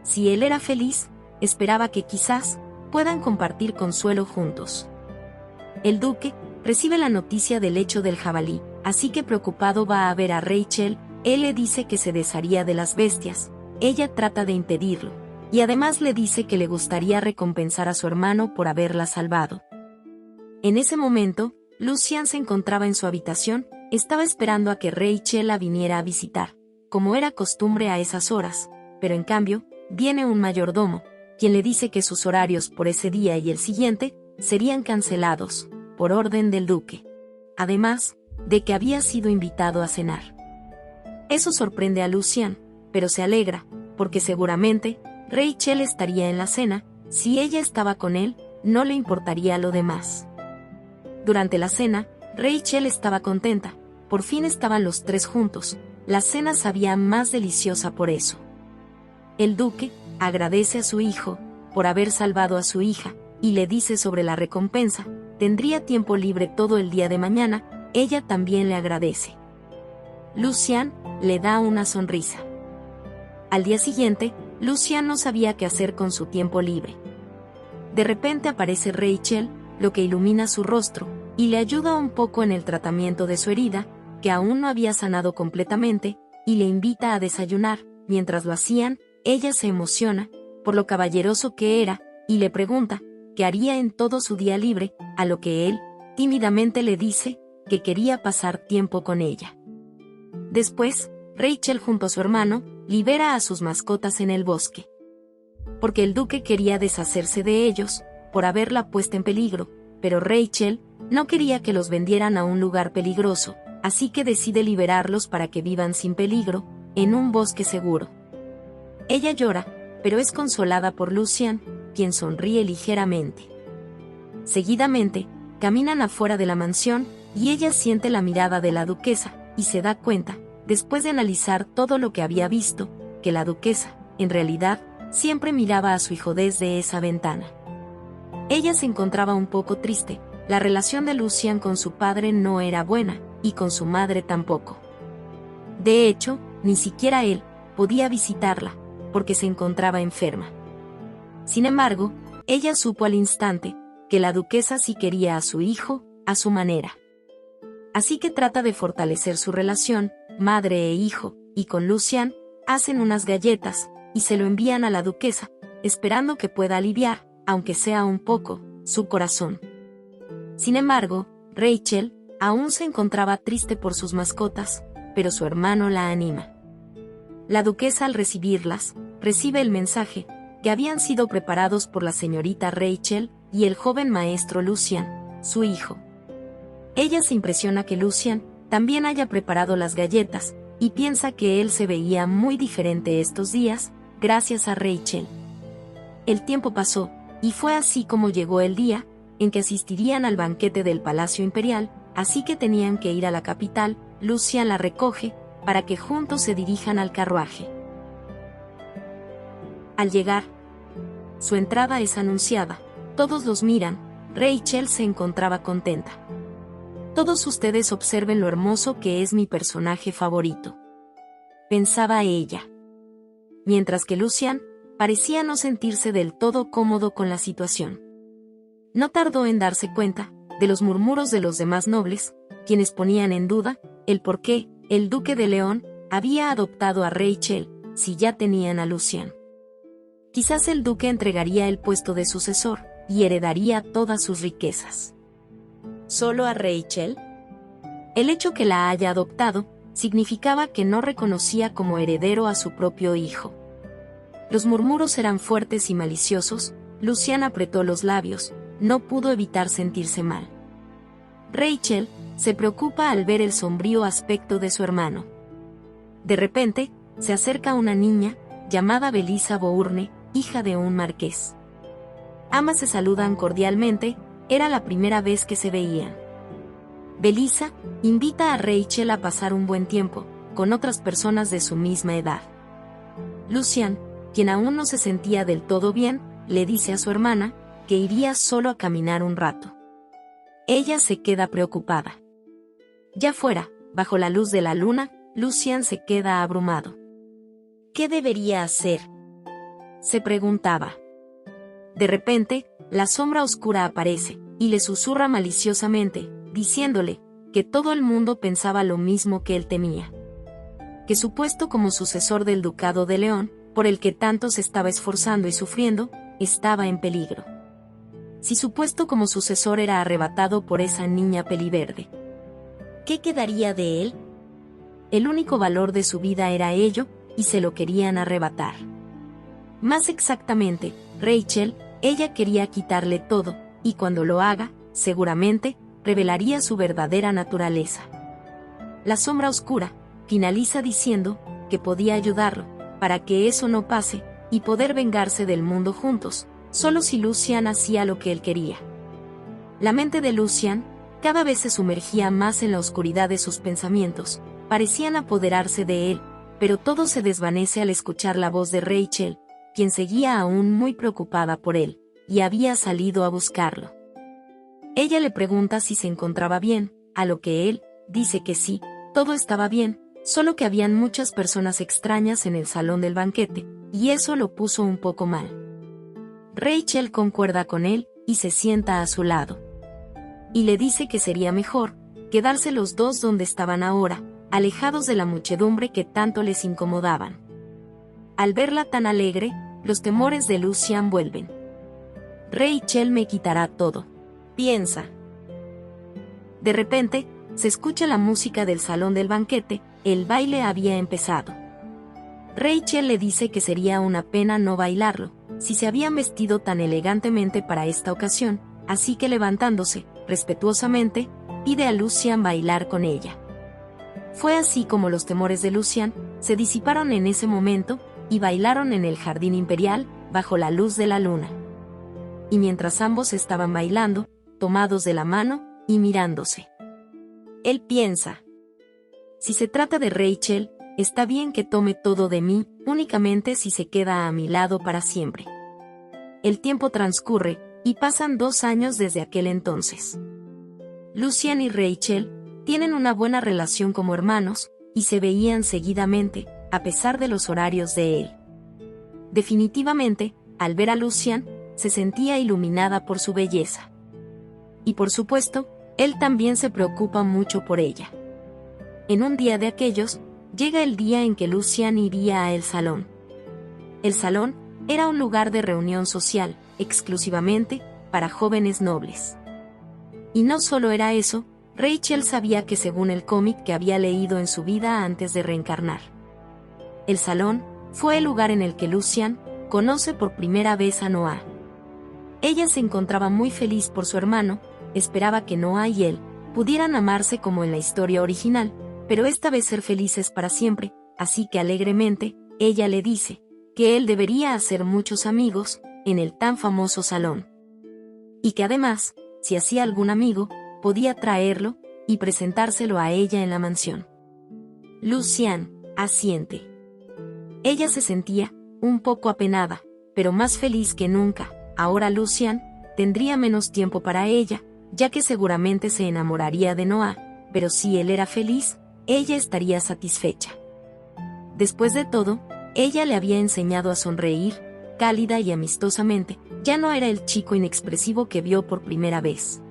Si él era feliz, esperaba que quizás puedan compartir consuelo juntos. El duque recibe la noticia del hecho del jabalí, así que preocupado va a ver a Rachel. Él le dice que se desharía de las bestias. Ella trata de impedirlo, y además le dice que le gustaría recompensar a su hermano por haberla salvado. En ese momento, Lucian se encontraba en su habitación. Estaba esperando a que Rachel la viniera a visitar, como era costumbre a esas horas, pero en cambio, viene un mayordomo, quien le dice que sus horarios por ese día y el siguiente serían cancelados, por orden del duque. Además, de que había sido invitado a cenar. Eso sorprende a Lucian, pero se alegra, porque seguramente Rachel estaría en la cena. Si ella estaba con él, no le importaría lo demás. Durante la cena, Rachel estaba contenta. Por fin estaban los tres juntos. La cena sabía más deliciosa por eso. El duque agradece a su hijo por haber salvado a su hija, y le dice sobre la recompensa. Tendría tiempo libre todo el día de mañana. Ella también le agradece. Lucian le da una sonrisa. Al día siguiente, Lucian no sabía qué hacer con su tiempo libre. De repente aparece Rachel, lo que ilumina su rostro, y le ayuda un poco en el tratamiento de su herida, que aún no había sanado completamente, y le invita a desayunar. Mientras lo hacían, ella se emociona, por lo caballeroso que era, y le pregunta qué haría en todo su día libre, a lo que él, tímidamente le dice que quería pasar tiempo con ella. Después, Rachel junto a su hermano, libera a sus mascotas en el bosque. Porque el duque quería deshacerse de ellos, por haberla puesto en peligro, pero Rachel no quería que los vendieran a un lugar peligroso, así que decide liberarlos para que vivan sin peligro, en un bosque seguro. Ella llora, pero es consolada por Lucian, quien sonríe ligeramente. Seguidamente, caminan afuera de la mansión, y ella siente la mirada de la duquesa, y se da cuenta, después de analizar todo lo que había visto, que la duquesa, en realidad, siempre miraba a su hijo desde esa ventana. Ella se encontraba un poco triste. La relación de Lucian con su padre no era buena, y con su madre tampoco. De hecho, ni siquiera él podía visitarla, porque se encontraba enferma. Sin embargo, ella supo al instante que la duquesa sí quería a su hijo, a su manera. Así que trata de fortalecer su relación, madre e hijo, y con Lucian, hacen unas galletas, y se lo envían a la duquesa, esperando que pueda aliviar, aunque sea un poco, su corazón. Sin embargo, Rachel aún se encontraba triste por sus mascotas, pero su hermano la anima. La duquesa al recibirlas, recibe el mensaje, que habían sido preparados por la señorita Rachel y el joven maestro Lucian, su hijo. Ella se impresiona que Lucian también haya preparado las galletas, y piensa que él se veía muy diferente estos días, gracias a Rachel. El tiempo pasó, y fue así como llegó el día en que asistirían al banquete del Palacio Imperial, así que tenían que ir a la capital. Lucian la recoge, para que juntos se dirijan al carruaje. Al llegar, su entrada es anunciada, todos los miran. Rachel se encontraba contenta. Todos ustedes observen lo hermoso que es mi personaje favorito, pensaba ella. Mientras que Lucian parecía no sentirse del todo cómodo con la situación. No tardó en darse cuenta de los murmuros de los demás nobles, quienes ponían en duda el por qué el duque de León había adoptado a Rachel, si ya tenían a Lucian. Quizás el duque entregaría el puesto de sucesor, y heredaría todas sus riquezas. ¿Solo a Rachel? El hecho que la haya adoptado significaba que no reconocía como heredero a su propio hijo. Los murmuros eran fuertes y maliciosos. Lucian apretó los labios, no pudo evitar sentirse mal. Rachel se preocupa al ver el sombrío aspecto de su hermano. De repente, se acerca una niña, llamada Belisa Bourne, hija de un marqués. Ambas se saludan cordialmente, era la primera vez que se veían. Belisa invita a Rachel a pasar un buen tiempo, con otras personas de su misma edad. Lucian, quien aún no se sentía del todo bien, le dice a su hermana que iría solo a caminar un rato. Ella se queda preocupada. Ya fuera, bajo la luz de la luna, Lucian se queda abrumado. ¿Qué debería hacer?, se preguntaba. De repente, la sombra oscura aparece, y le susurra maliciosamente, diciéndole que todo el mundo pensaba lo mismo que él temía. Que su puesto como sucesor del Ducado de León, por el que tanto se estaba esforzando y sufriendo, estaba en peligro. Si su puesto como sucesor era arrebatado por esa niña peliverde, ¿qué quedaría de él? El único valor de su vida era ello, y se lo querían arrebatar. Más exactamente, Rachel, ella quería quitarle todo, y cuando lo haga, seguramente, revelaría su verdadera naturaleza. La sombra oscura finaliza diciendo que podía ayudarlo, para que eso no pase, y poder vengarse del mundo juntos, solo si Lucian hacía lo que él quería. La mente de Lucian cada vez se sumergía más en la oscuridad de sus pensamientos, parecían apoderarse de él, pero todo se desvanece al escuchar la voz de Rachel, quien seguía aún muy preocupada por él, y había salido a buscarlo. Ella le pregunta si se encontraba bien, a lo que él dice que sí, todo estaba bien, solo que habían muchas personas extrañas en el salón del banquete, y eso lo puso un poco mal. Rachel concuerda con él, y se sienta a su lado. Y le dice que sería mejor quedarse los dos donde estaban ahora, alejados de la muchedumbre que tanto les incomodaban. Al verla tan alegre, los temores de Lucian vuelven. Rachel me quitará todo, piensa. De repente, se escucha la música del salón del banquete, el baile había empezado. Rachel le dice que sería una pena no bailarlo, si se habían vestido tan elegantemente para esta ocasión, así que levantándose, respetuosamente, pide a Lucian bailar con ella. Fue así como los temores de Lucian se disiparon en ese momento, y bailaron en el jardín imperial, bajo la luz de la luna. Y mientras ambos estaban bailando, tomados de la mano, y mirándose. Él piensa: si se trata de Rachel, está bien que tome todo de mí, únicamente si se queda a mi lado para siempre. El tiempo transcurre, y pasan 2 años desde aquel entonces. Lucian y Rachel tienen una buena relación como hermanos, y se veían seguidamente, a pesar de los horarios de él. Definitivamente, al ver a Lucian, se sentía iluminada por su belleza. Y por supuesto, él también se preocupa mucho por ella. En un día de aquellos, llega el día en que Lucian iría a el salón. El salón era un lugar de reunión social, exclusivamente para jóvenes nobles. Y no solo era eso, Rachel sabía que según el cómic que había leído en su vida antes de reencarnar, el salón fue el lugar en el que Lucian conoce por primera vez a Noah. Ella se encontraba muy feliz por su hermano, esperaba que Noah y él pudieran amarse como en la historia original, pero esta vez ser felices para siempre, así que alegremente, ella le dice que él debería hacer muchos amigos en el tan famoso salón. Y que además, si hacía algún amigo, podía traerlo y presentárselo a ella en la mansión. Lucian asiente. Ella se sentía un poco apenada, pero más feliz que nunca. Ahora Lucian tendría menos tiempo para ella, ya que seguramente se enamoraría de Noah, pero si él era feliz, ella estaría satisfecha. Después de todo, ella le había enseñado a sonreír, cálida y amistosamente, ya no era el chico inexpresivo que vio por primera vez.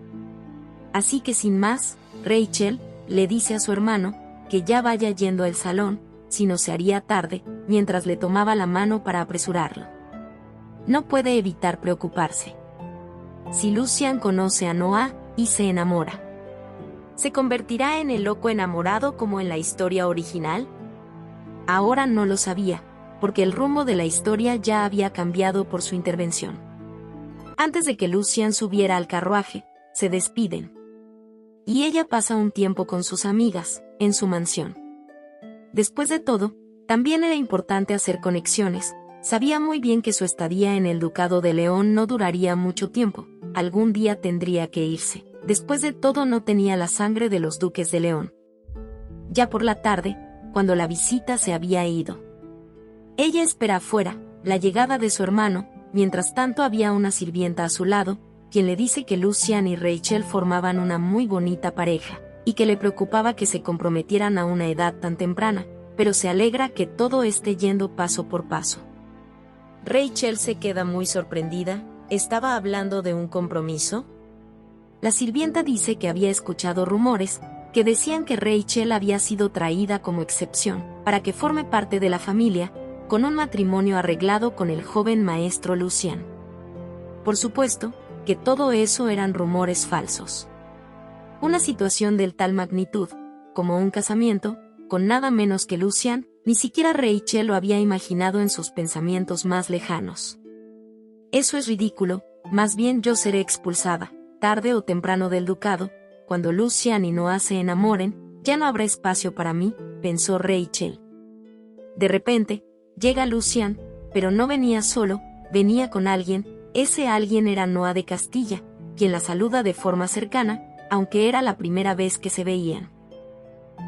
Así que sin más, Rachel le dice a su hermano que ya vaya yendo al salón, si no se haría tarde, mientras le tomaba la mano para apresurarlo. No puede evitar preocuparse. Si Lucian conoce a Noah y se enamora, ¿Se convertirá en el loco enamorado como en la historia original? Ahora no lo sabía, porque el rumbo de la historia ya había cambiado por su intervención. Antes de que Lucian subiera al carruaje, se despiden. Y ella pasa un tiempo con sus amigas, en su mansión. Después de todo, también era importante hacer conexiones. Sabía muy bien que su estadía en el Ducado de León no duraría mucho tiempo, algún día tendría que irse. Después de todo no tenía la sangre de los duques de León. Ya por la tarde, cuando la visita se había ido. Ella espera afuera, la llegada de su hermano, mientras tanto había una sirvienta a su lado, quien le dice que Lucian y Rachel formaban una muy bonita pareja, y que le preocupaba que se comprometieran a una edad tan temprana, pero se alegra que todo esté yendo paso por paso. Rachel se queda muy sorprendida. ¿Estaba hablando de un compromiso? La sirvienta dice que había escuchado rumores que decían que Rachel había sido traída como excepción, para que forme parte de la familia, con un matrimonio arreglado con el joven maestro Lucian. Por supuesto, que todo eso eran rumores falsos. Una situación de tal magnitud, como un casamiento, con nada menos que Lucian, ni siquiera Rachel lo había imaginado en sus pensamientos más lejanos. Eso es ridículo, más bien yo seré expulsada, tarde o temprano del ducado. Cuando Lucian y Noah se enamoren, ya no habrá espacio para mí, pensó Rachel. De repente, llega Lucian, pero no venía solo, venía con alguien. Ese alguien era Noah de Castilla, quien la saluda de forma cercana, aunque era la primera vez que se veían.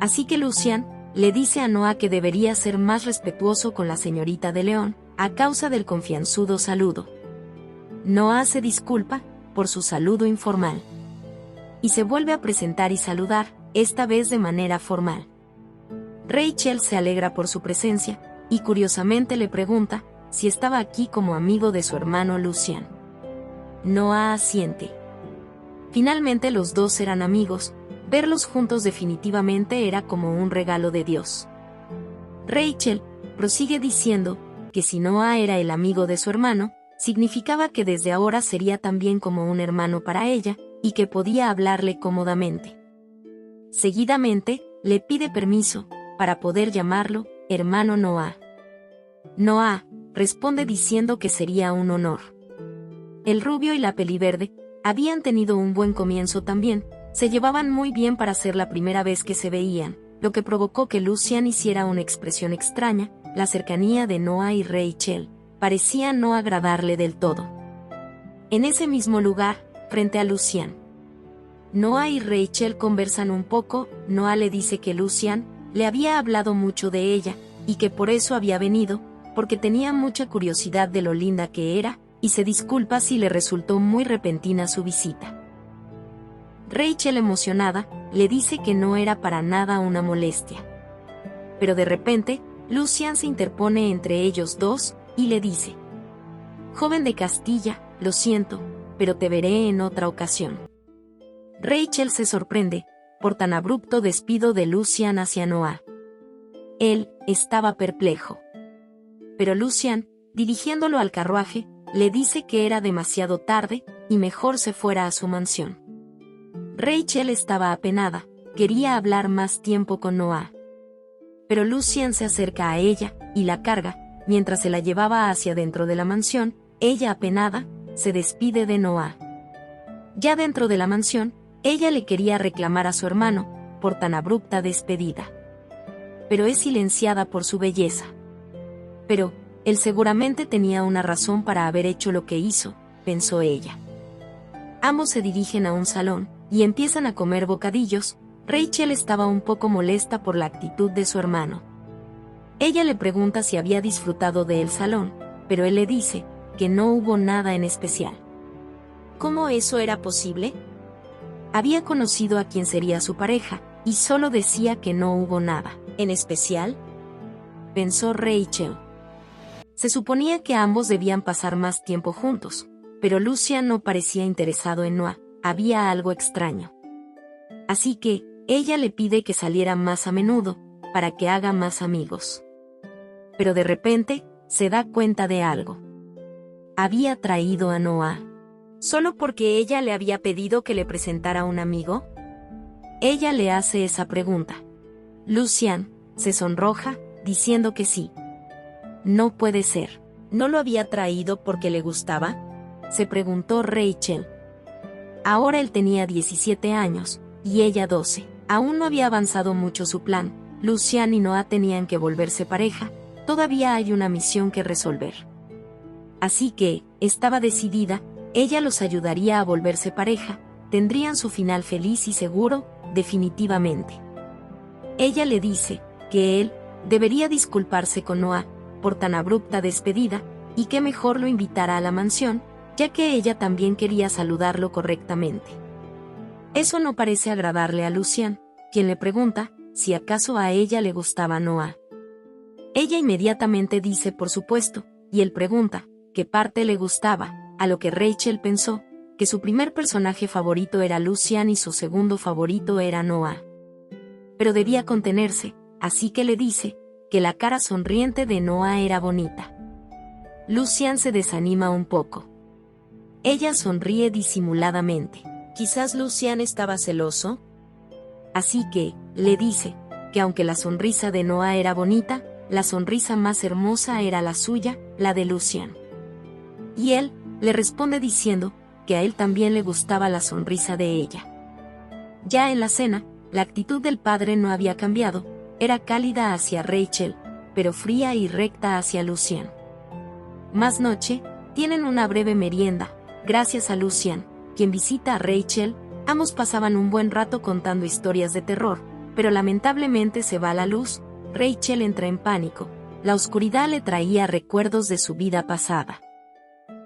Así que Lucian le dice a Noah que debería ser más respetuoso con la señorita de León, a causa del confianzudo saludo. Noah se disculpa por su saludo informal. Y se vuelve a presentar y saludar, esta vez de manera formal. Rachel se alegra por su presencia, y curiosamente le pregunta si estaba aquí como amigo de su hermano Lucian. Noah asiente. Finalmente los dos eran amigos, verlos juntos definitivamente era como un regalo de Dios. Rachel prosigue diciendo que si Noah era el amigo de su hermano, significaba que desde ahora sería también como un hermano para ella, y que podía hablarle cómodamente. Seguidamente, le pide permiso, para poder llamarlo, hermano Noah. Noah responde diciendo que sería un honor. El rubio y la peliverde habían tenido un buen comienzo también, se llevaban muy bien para ser la primera vez que se veían, lo que provocó que Lucian hiciera una expresión extraña. La cercanía de Noah y Rachel parecía no agradarle del todo. En ese mismo lugar, frente a Lucian, Noah y Rachel conversan un poco. Noah le dice que Lucian le había hablado mucho de ella, y que por eso había venido, porque tenía mucha curiosidad de lo linda que era, y se disculpa si le resultó muy repentina su visita. Rachel, emocionada, le dice que no era para nada una molestia. Pero de repente, Lucian se interpone entre ellos dos, y le dice: «Joven de Castilla, lo siento, pero te veré en otra ocasión». Rachel se sorprende por tan abrupto despido de Lucian hacia Noah. Él estaba perplejo. Pero Lucian, dirigiéndolo al carruaje, le dice que era demasiado tarde, y mejor se fuera a su mansión. Rachel estaba apenada, quería hablar más tiempo con Noah. Pero Lucian se acerca a ella, y la carga, mientras se la llevaba hacia dentro de la mansión. Ella, apenada, se despide de Noah. Ya dentro de la mansión, ella le quería reclamar a su hermano, por tan abrupta despedida. Pero es silenciada por su belleza. Pero, él seguramente tenía una razón para haber hecho lo que hizo, pensó ella. Ambos se dirigen a un salón, y empiezan a comer bocadillos. Rachel estaba un poco molesta por la actitud de su hermano. Ella le pregunta si había disfrutado del salón, pero él le dice que no hubo nada en especial. ¿Cómo eso era posible? Había conocido a quien sería su pareja, y solo decía que no hubo nada en especial, pensó Rachel. Se suponía que ambos debían pasar más tiempo juntos, pero Lucian no parecía interesado en Noah, había algo extraño. Así que, ella le pide que saliera más a menudo, para que haga más amigos. Pero de repente, se da cuenta de algo. Había traído a Noah. ¿Solo porque ella le había pedido que le presentara a un amigo? Ella le hace esa pregunta. Lucian se sonroja, diciendo que sí. No puede ser. ¿No lo había traído porque le gustaba?, se preguntó Rachel. Ahora él tenía 17 años, y ella 12. Aún no había avanzado mucho su plan. Lucian y Noah tenían que volverse pareja. Todavía hay una misión que resolver. Así que, estaba decidida, ella los ayudaría a volverse pareja. Tendrían su final feliz y seguro, definitivamente. Ella le dice que él debería disculparse con Noah por tan abrupta despedida, y que mejor lo invitara a la mansión, ya que ella también quería saludarlo correctamente. Eso no parece agradarle a Lucian, quien le pregunta si acaso a ella le gustaba Noah. Ella inmediatamente dice por supuesto, y él pregunta qué parte le gustaba, a lo que Rachel pensó que su primer personaje favorito era Lucian y su segundo favorito era Noah. Pero debía contenerse, así que le dice que la cara sonriente de Noah era bonita. Lucian se desanima un poco. Ella sonríe disimuladamente. Quizás Lucian estaba celoso. Así que, le dice que aunque la sonrisa de Noah era bonita, la sonrisa más hermosa era la suya, la de Lucian. Y él le responde diciendo que a él también le gustaba la sonrisa de ella. Ya en la cena, la actitud del padre no había cambiado. Era cálida hacia Rachel, pero fría y recta hacia Lucian. Más noche, tienen una breve merienda, gracias a Lucian, quien visita a Rachel. Ambos pasaban un buen rato contando historias de terror, pero lamentablemente se va la luz. Rachel entra en pánico. La oscuridad le traía recuerdos de su vida pasada.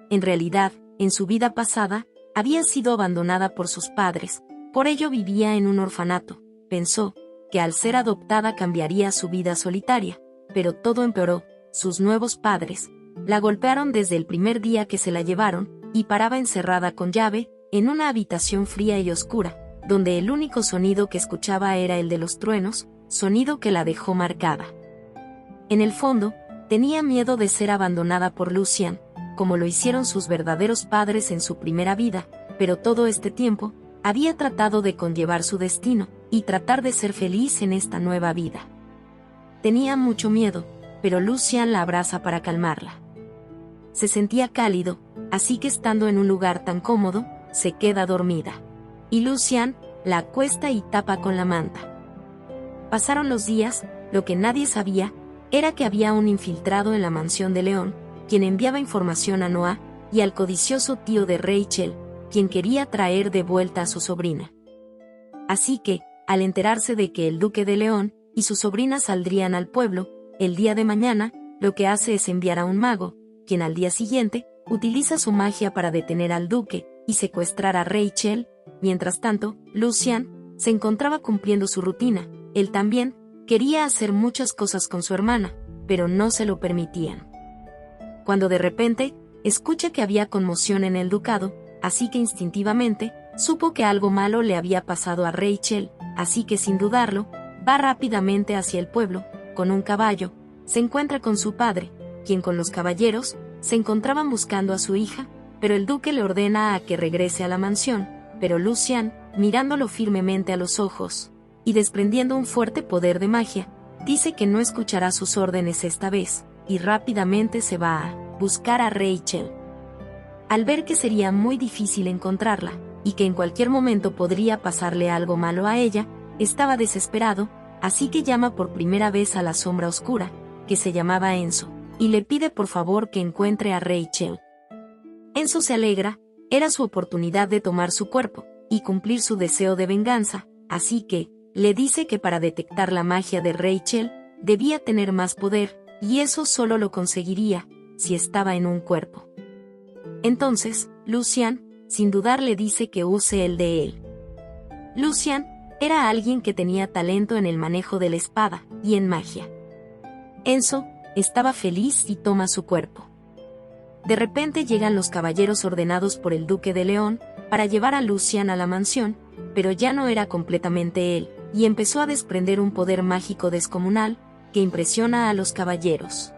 En realidad, en su vida pasada, había sido abandonada por sus padres, por ello vivía en un orfanato. Pensó que al ser adoptada cambiaría su vida solitaria, pero todo empeoró. Sus nuevos padres la golpearon desde el primer día que se la llevaron, y paraba encerrada con llave, en una habitación fría y oscura, donde el único sonido que escuchaba era el de los truenos, sonido que la dejó marcada. En el fondo, tenía miedo de ser abandonada por Lucian, como lo hicieron sus verdaderos padres en su primera vida, pero todo este tiempo, había tratado de conllevar su destino, y tratar de ser feliz en esta nueva vida. Tenía mucho miedo, pero Lucian la abraza para calmarla. Se sentía cálido, así que estando en un lugar tan cómodo, se queda dormida. Y Lucian la acuesta y tapa con la manta. Pasaron los días. Lo que nadie sabía era que había un infiltrado en la mansión de León, quien enviaba información a Noah y al codicioso tío de Rachel, quien quería traer de vuelta a su sobrina. Así que, al enterarse de que el duque de León y su sobrina saldrían al pueblo el día de mañana, lo que hace es enviar a un mago, quien al día siguiente utiliza su magia para detener al duque y secuestrar a Rachel. Mientras tanto, Lucian se encontraba cumpliendo su rutina. Él también quería hacer muchas cosas con su hermana, pero no se lo permitían. Cuando de repente, escucha que había conmoción en el ducado, así que instintivamente, supo que algo malo le había pasado a Rachel, así que sin dudarlo, va rápidamente hacia el pueblo. Con un caballo, se encuentra con su padre, quien con los caballeros, se encontraban buscando a su hija, pero el duque le ordena a que regrese a la mansión, pero Lucian, mirándolo firmemente a los ojos, y desprendiendo un fuerte poder de magia, dice que no escuchará sus órdenes esta vez, y rápidamente se va a buscar a Rachel. Al ver que sería muy difícil encontrarla, y que en cualquier momento podría pasarle algo malo a ella, estaba desesperado, así que llama por primera vez a la sombra oscura, que se llamaba Enzo, y le pide por favor que encuentre a Rachel. Enzo se alegra, era su oportunidad de tomar su cuerpo, y cumplir su deseo de venganza, así que, le dice que para detectar la magia de Rachel, debía tener más poder, y eso solo lo conseguiría, si estaba en un cuerpo. Entonces, Lucian, sin dudar le dice que use el de él. Lucian era alguien que tenía talento en el manejo de la espada, y en magia. Enzo estaba feliz y toma su cuerpo. De repente llegan los caballeros ordenados por el duque de León, para llevar a Lucian a la mansión, pero ya no era completamente él, y empezó a desprender un poder mágico descomunal, que impresiona a los caballeros.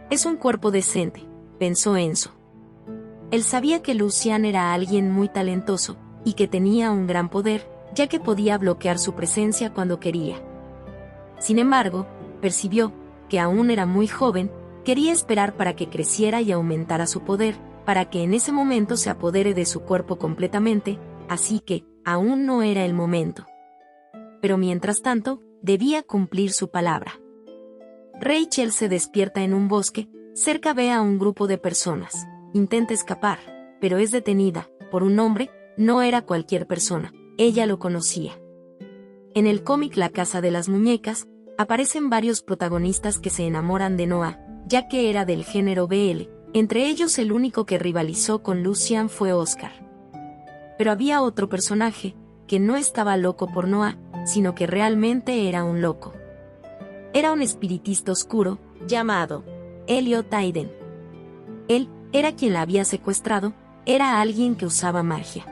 Es un cuerpo decente, pensó Enzo. Él sabía que Lucian era alguien muy talentoso, y que tenía un gran poder, ya que podía bloquear su presencia cuando quería. Sin embargo, percibió que aún era muy joven, quería esperar para que creciera y aumentara su poder, para que en ese momento se apodere de su cuerpo completamente, así que, aún no era el momento. Pero mientras tanto, debía cumplir su palabra. Rachel se despierta en un bosque, cerca ve a un grupo de personas, intenta escapar, pero es detenida por un hombre, no era cualquier persona, ella lo conocía. En el cómic La Casa de las Muñecas, aparecen varios protagonistas que se enamoran de Noah, ya que era del género BL, entre ellos el único que rivalizó con Lucian fue Oscar. Pero había otro personaje, que no estaba loco por Noah, sino que realmente era un loco. Era un espiritista oscuro, llamado Elliot Aiden. Él era quien la había secuestrado, era alguien que usaba magia.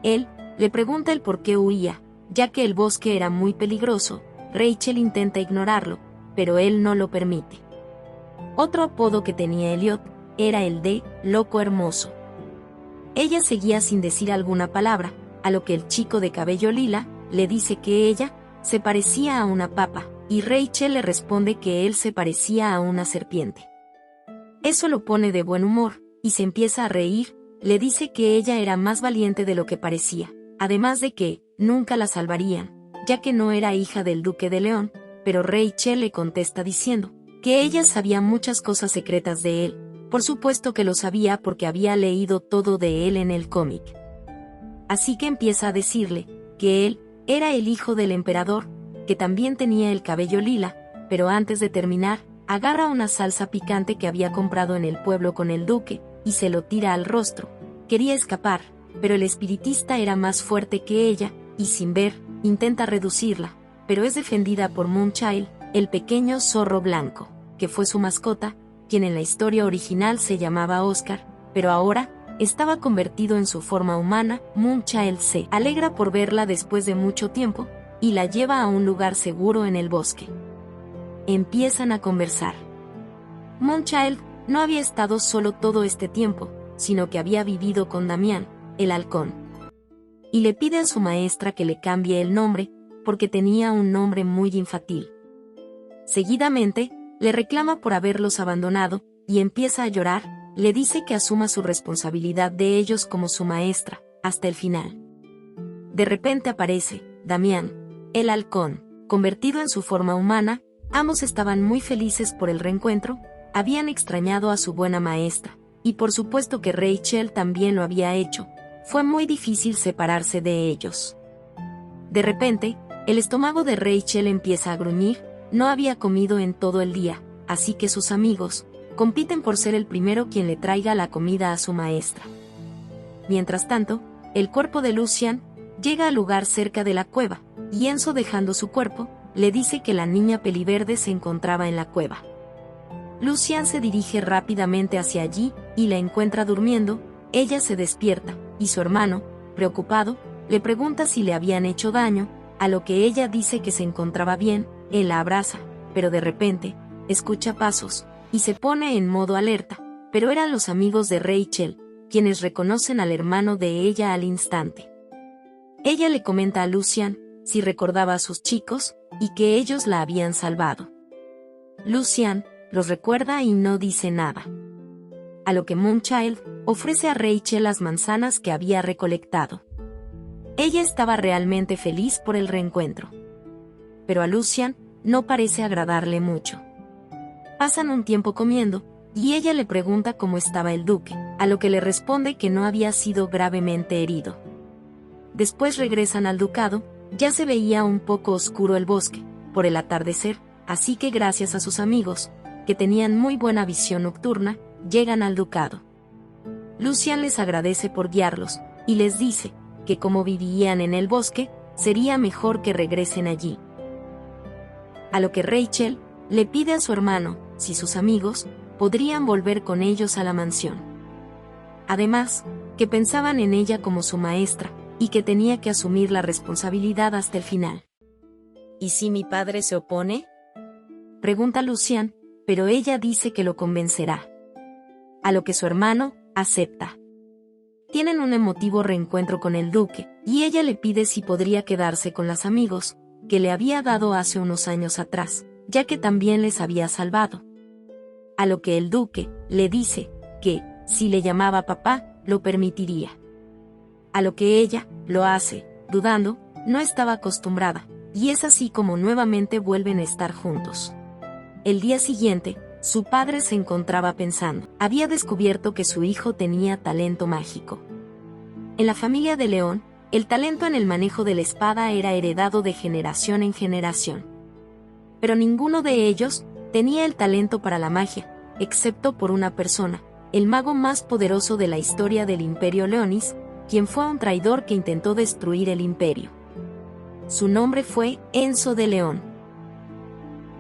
Él le pregunta el por qué huía, ya que el bosque era muy peligroso. Rachel intenta ignorarlo, pero él no lo permite. Otro apodo que tenía Elliot era el de Loco Hermoso. Ella seguía sin decir alguna palabra, a lo que el chico de cabello lila le dice que ella se parecía a una papa, y Rachel le responde que él se parecía a una serpiente. Eso lo pone de buen humor, y se empieza a reír, le dice que ella era más valiente de lo que parecía, además de que nunca la salvarían, ya que no era hija del duque de León, pero Rachel le contesta diciendo que ella sabía muchas cosas secretas de él, por supuesto que lo sabía porque había leído todo de él en el cómic. Así que empieza a decirle que él era el hijo del emperador, que también tenía el cabello lila, pero antes de terminar, agarra una salsa picante que había comprado en el pueblo con el duque, y se lo tira al rostro. Quería escapar, pero el espiritista era más fuerte que ella, y sin ver, intenta reducirla, pero es defendida por Moonchild, el pequeño zorro blanco, que fue su mascota, quien en la historia original se llamaba Oscar, pero ahora estaba convertido en su forma humana. Moonchild se alegra por verla después de mucho tiempo, y la lleva a un lugar seguro en el bosque. Empiezan a conversar. Moonchild no había estado solo todo este tiempo, sino que había vivido con Damián, el halcón. Y le pide a su maestra que le cambie el nombre, porque tenía un nombre muy infantil. Seguidamente, le reclama por haberlos abandonado, y empieza a llorar, le dice que asuma su responsabilidad de ellos como su maestra, hasta el final. De repente aparece Damián, el halcón, convertido en su forma humana. Ambos estaban muy felices por el reencuentro, habían extrañado a su buena maestra, y por supuesto que Rachel también lo había hecho. Fue muy difícil separarse de ellos. De repente, el estómago de Rachel empieza a gruñir, no había comido en todo el día, así que sus amigos compiten por ser el primero quien le traiga la comida a su maestra. Mientras tanto, el cuerpo de Lucian llega al lugar cerca de la cueva, y Enzo, dejando su cuerpo, le dice que la niña peliverde se encontraba en la cueva. Lucian se dirige rápidamente hacia allí, y la encuentra durmiendo. Ella se despierta, y su hermano, preocupado, le pregunta si le habían hecho daño, a lo que ella dice que se encontraba bien. Él la abraza, pero de repente, escucha pasos, y se pone en modo alerta, pero eran los amigos de Rachel, quienes reconocen al hermano de ella al instante. Ella le comenta a Lucian si recordaba a sus chicos, y que ellos la habían salvado. Lucian los recuerda y no dice nada. A lo que Moonchild ofrece a Rachel las manzanas que había recolectado. Ella estaba realmente feliz por el reencuentro. Pero a Lucian no parece agradarle mucho. Pasan un tiempo comiendo, y ella le pregunta cómo estaba el duque, a lo que le responde que no había sido gravemente herido. Después regresan al ducado. Ya se veía un poco oscuro el bosque, por el atardecer, así que gracias a sus amigos, que tenían muy buena visión nocturna, llegan al ducado. Lucian les agradece por guiarlos, y les dice que como vivían en el bosque, sería mejor que regresen allí. A lo que Rachel le pide a su hermano si sus amigos podrían volver con ellos a la mansión. Además, que pensaban en ella como su maestra, y que tenía que asumir la responsabilidad hasta el final. ¿Y si mi padre se opone?, pregunta Lucian, pero ella dice que lo convencerá. A lo que su hermano acepta. tienen un emotivo reencuentro con el duque, y ella le pide si podría quedarse con los amigos que le había dado hace unos años atrás, ya que también les había salvado. A lo que el duque le dice que, si le llamaba papá, lo permitiría. A lo que ella lo hace, dudando, no estaba acostumbrada, y es así como nuevamente vuelven a estar juntos. El día siguiente, su padre se encontraba pensando. Había descubierto que su hijo tenía talento mágico. En la familia de León, el talento en el manejo de la espada era heredado de generación en generación. Pero ninguno de ellos tenía el talento para la magia, excepto por una persona, el mago más poderoso de la historia del Imperio Leonis, quien fue un traidor que intentó destruir el imperio. Su nombre fue Enzo de León.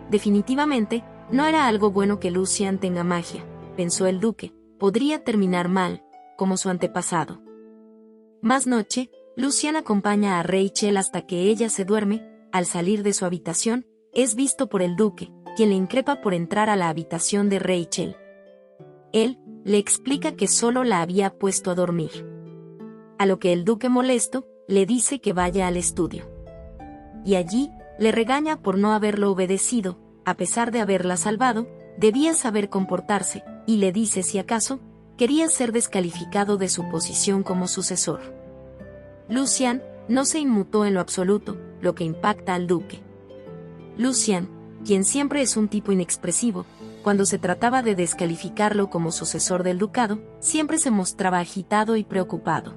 Definitivamente, no era algo bueno que Lucian tenga magia, pensó el duque, podría terminar mal, como su antepasado. Más noche, Lucian acompaña a Rachel hasta que ella se duerme. Al salir de su habitación, es visto por el duque, quien le increpa por entrar a la habitación de Rachel. Él le explica que solo la había puesto a dormir. A lo que el duque, molesto, le dice que vaya al estudio. Y allí, le regaña por no haberlo obedecido, a pesar de haberla salvado, debía saber comportarse, y le dice si acaso quería ser descalificado de su posición como sucesor. Lucian no se inmutó en lo absoluto, lo que impacta al duque. Lucian, quien siempre es un tipo inexpresivo, cuando se trataba de descalificarlo como sucesor del ducado, siempre se mostraba agitado y preocupado.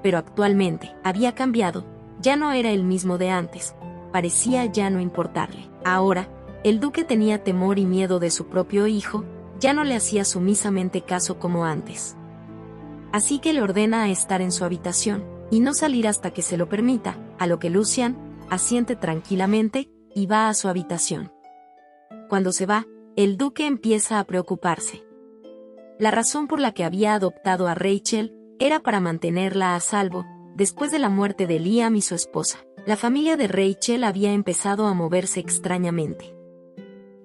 Pero actualmente había cambiado, ya no era el mismo de antes, parecía ya no importarle. Ahora, el duque tenía temor y miedo de su propio hijo, ya no le hacía sumisamente caso como antes. Así que le ordena a estar en su habitación, y no salir hasta que se lo permita, a lo que Lucian asiente tranquilamente, y va a su habitación. Cuando se va, el duque empieza a preocuparse. La razón por la que había adoptado a Rachel era para mantenerla a salvo, después de la muerte de Liam y su esposa. La familia de Rachel había empezado a moverse extrañamente.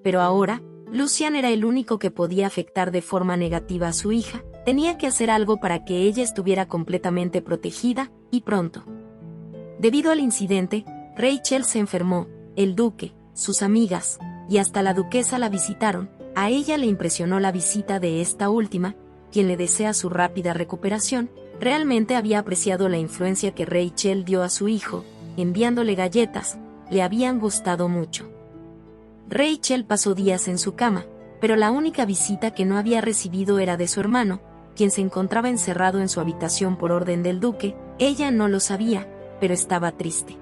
Pero ahora, Lucian era el único que podía afectar de forma negativa a su hija, tenía que hacer algo para que ella estuviera completamente protegida, y pronto. Debido al incidente, Rachel se enfermó, el duque, sus amigas, y hasta la duquesa la visitaron. A ella le impresionó la visita de esta última, quien le desea su rápida recuperación. Realmente había apreciado la influencia que Rachel dio a su hijo, enviándole galletas, le habían gustado mucho. Rachel pasó días en su cama, pero la única visita que no había recibido era de su hermano, quien se encontraba encerrado en su habitación por orden del duque. Ella no lo sabía, pero estaba triste.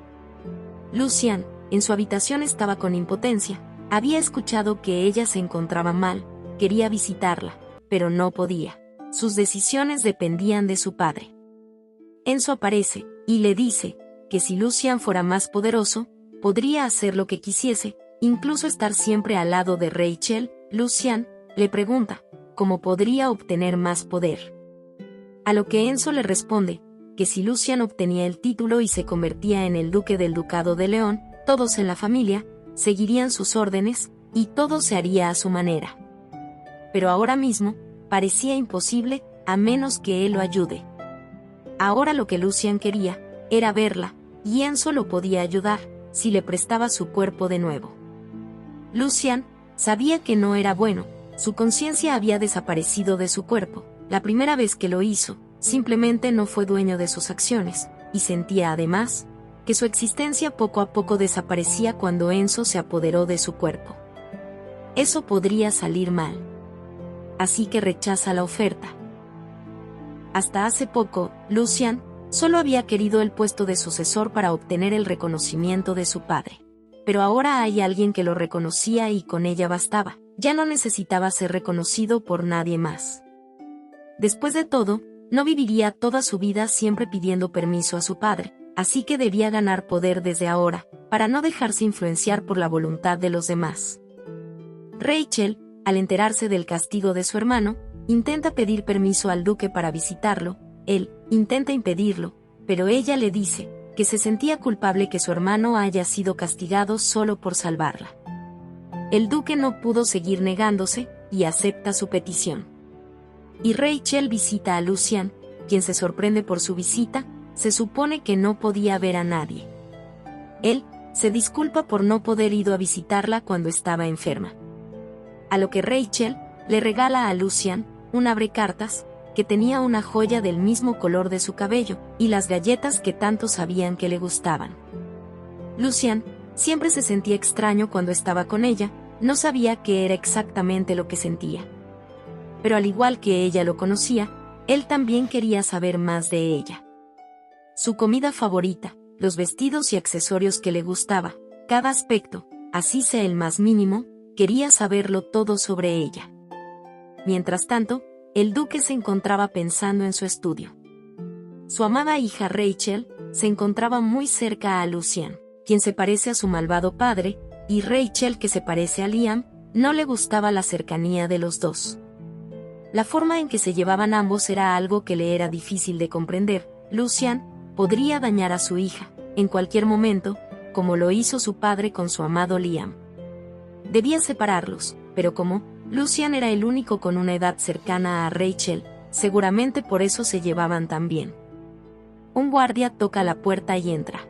Lucian, en su habitación, estaba con impotencia, había escuchado que ella se encontraba mal, quería visitarla, pero no podía. Sus decisiones dependían de su padre. Enzo aparece, y le dice que si Lucian fuera más poderoso, podría hacer lo que quisiese, incluso estar siempre al lado de Rachel. Lucian le pregunta cómo podría obtener más poder. A lo que Enzo le responde que si Lucian obtenía el título y se convertía en el duque del ducado de León, todos en la familia seguirían sus órdenes, y todo se haría a su manera. Pero ahora mismo, parecía imposible, a menos que él lo ayude. Ahora lo que Lucian quería era verla, y Enzo lo podía ayudar, si le prestaba su cuerpo de nuevo. Lucian sabía que no era bueno, su conciencia había desaparecido de su cuerpo. La primera vez que lo hizo, simplemente no fue dueño de sus acciones, y sentía además que su existencia poco a poco desaparecía cuando Enzo se apoderó de su cuerpo. Eso podría salir mal. Así que rechaza la oferta. Hasta hace poco, Lucian solo había querido el puesto de sucesor para obtener el reconocimiento de su padre. Pero ahora hay alguien que lo reconocía y con ella bastaba, ya no necesitaba ser reconocido por nadie más. Después de todo, no viviría toda su vida siempre pidiendo permiso a su padre, así que debía ganar poder desde ahora, para no dejarse influenciar por la voluntad de los demás. Rachel, al enterarse del castigo de su hermano, intenta pedir permiso al duque para visitarlo. Él intenta impedirlo, pero ella le dice que se sentía culpable que su hermano haya sido castigado solo por salvarla. El duque no pudo seguir negándose, y acepta su petición. Y Rachel visita a Lucian, quien se sorprende por su visita, se supone que no podía ver a nadie. Él se disculpa por no poder ir a visitarla cuando estaba enferma. A lo que Rachel le regala a Lucian un abrecartas que tenía una joya del mismo color de su cabello y las galletas que tanto sabían que le gustaban. Lucian siempre se sentía extraño cuando estaba con ella, no sabía qué era exactamente lo que sentía. Pero al igual que ella lo conocía, él también quería saber más de ella. Su comida favorita, los vestidos y accesorios que le gustaba, cada aspecto, así sea el más mínimo, quería saberlo todo sobre ella. Mientras tanto, el duque se encontraba pensando en su estudio. Su amada hija Rachel se encontraba muy cerca a Lucian, quien se parece a su malvado padre, y Rachel, que se parece a Liam, no le gustaba la cercanía de los dos. La forma en que se llevaban ambos era algo que le era difícil de comprender. Lucian podría dañar a su hija, en cualquier momento, como lo hizo su padre con su amado Liam. Debía separarlos, pero como Lucian era el único con una edad cercana a Rachel, seguramente por eso se llevaban tan bien. Un guardia toca la puerta y entra.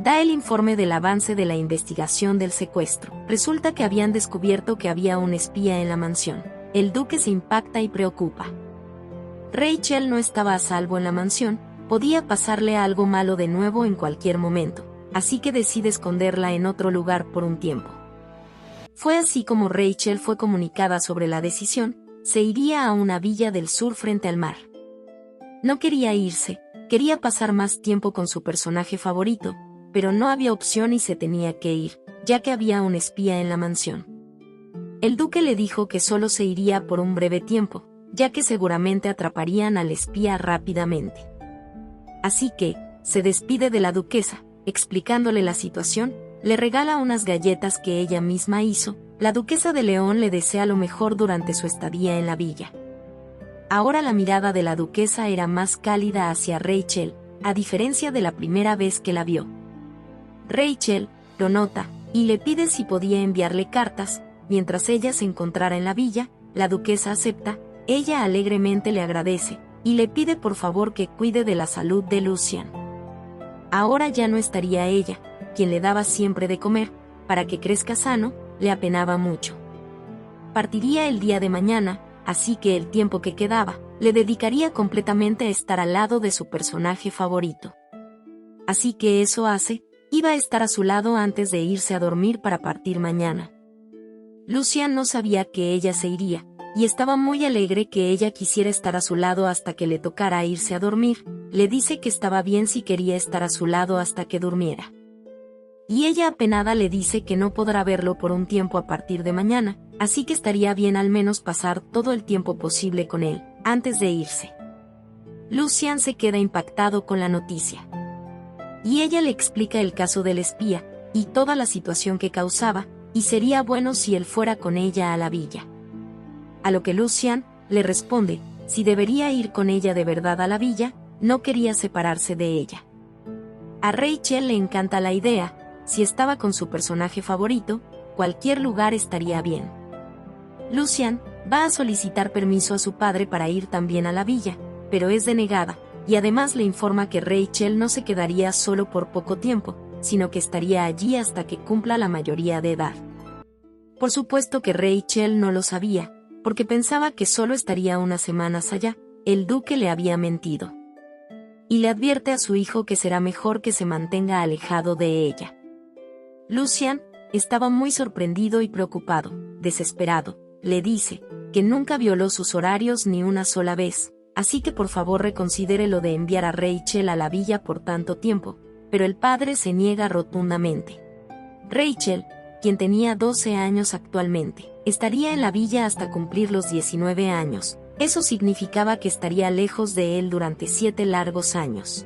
Da el informe del avance de la investigación del secuestro. Resulta que habían descubierto que había un espía en la mansión. El duque se impacta y preocupa. Rachel no estaba a salvo en la mansión, podía pasarle algo malo de nuevo en cualquier momento, así que decide esconderla en otro lugar por un tiempo. Fue así como Rachel fue comunicada sobre la decisión, se iría a una villa del sur frente al mar. No quería irse, quería pasar más tiempo con su personaje favorito, pero no había opción y se tenía que ir, ya que había un espía en la mansión. El duque le dijo que solo se iría por un breve tiempo, ya que seguramente atraparían al espía rápidamente. Así que, se despide de la duquesa, explicándole la situación, le regala unas galletas que ella misma hizo. La duquesa de León le desea lo mejor durante su estadía en la villa. Ahora la mirada de la duquesa era más cálida hacia Rachel, a diferencia de la primera vez que la vio. Rachel lo nota, y le pide si podía enviarle cartas. Mientras ella se encontrara en la villa, la duquesa acepta, ella alegremente le agradece, y le pide por favor que cuide de la salud de Lucian. Ahora ya no estaría ella, quien le daba siempre de comer, para que crezca sano, le apenaba mucho. Partiría el día de mañana, así que el tiempo que quedaba, le dedicaría completamente a estar al lado de su personaje favorito. Así que eso hace, iba a estar a su lado antes de irse a dormir para partir mañana. Lucian no sabía que ella se iría, y estaba muy alegre que ella quisiera estar a su lado hasta que le tocara irse a dormir. Le dice que estaba bien si quería estar a su lado hasta que durmiera. Y ella apenada le dice que no podrá verlo por un tiempo a partir de mañana, así que estaría bien al menos pasar todo el tiempo posible con él, antes de irse. Lucian se queda impactado con la noticia. Y ella le explica el caso del espía, y toda la situación que causaba, y sería bueno si él fuera con ella a la villa. A lo que Lucian le responde, si debería ir con ella de verdad a la villa, no quería separarse de ella. A Rachel le encanta la idea, si estaba con su personaje favorito, cualquier lugar estaría bien. Lucian va a solicitar permiso a su padre para ir también a la villa, pero es denegada, y además le informa que Rachel no se quedaría solo por poco tiempo, sino que estaría allí hasta que cumpla la mayoría de edad. Por supuesto que Rachel no lo sabía, porque pensaba que solo estaría unas semanas allá. El duque le había mentido. Y le advierte a su hijo que será mejor que se mantenga alejado de ella. Lucian estaba muy sorprendido y preocupado, desesperado. Le dice que nunca violó sus horarios ni una sola vez, así que por favor reconsidere lo de enviar a Rachel a la villa por tanto tiempo, pero el padre se niega rotundamente. Rachel, quien tenía 12 años actualmente, estaría en la villa hasta cumplir los 19 años. Eso significaba que estaría lejos de él durante 7 largos años.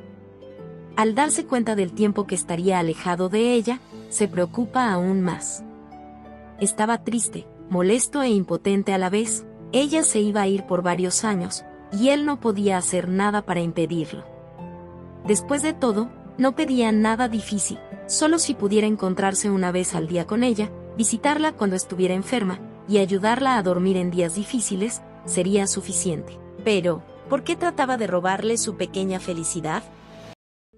Al darse cuenta del tiempo que estaría alejado de ella, se preocupa aún más. Estaba triste, molesto e impotente a la vez. Ella se iba a ir por varios años, y él no podía hacer nada para impedirlo. Después de todo, no pedía nada difícil, solo si pudiera encontrarse una vez al día con ella, visitarla cuando estuviera enferma, y ayudarla a dormir en días difíciles, sería suficiente. Pero ¿Por qué trataba de robarle su pequeña felicidad?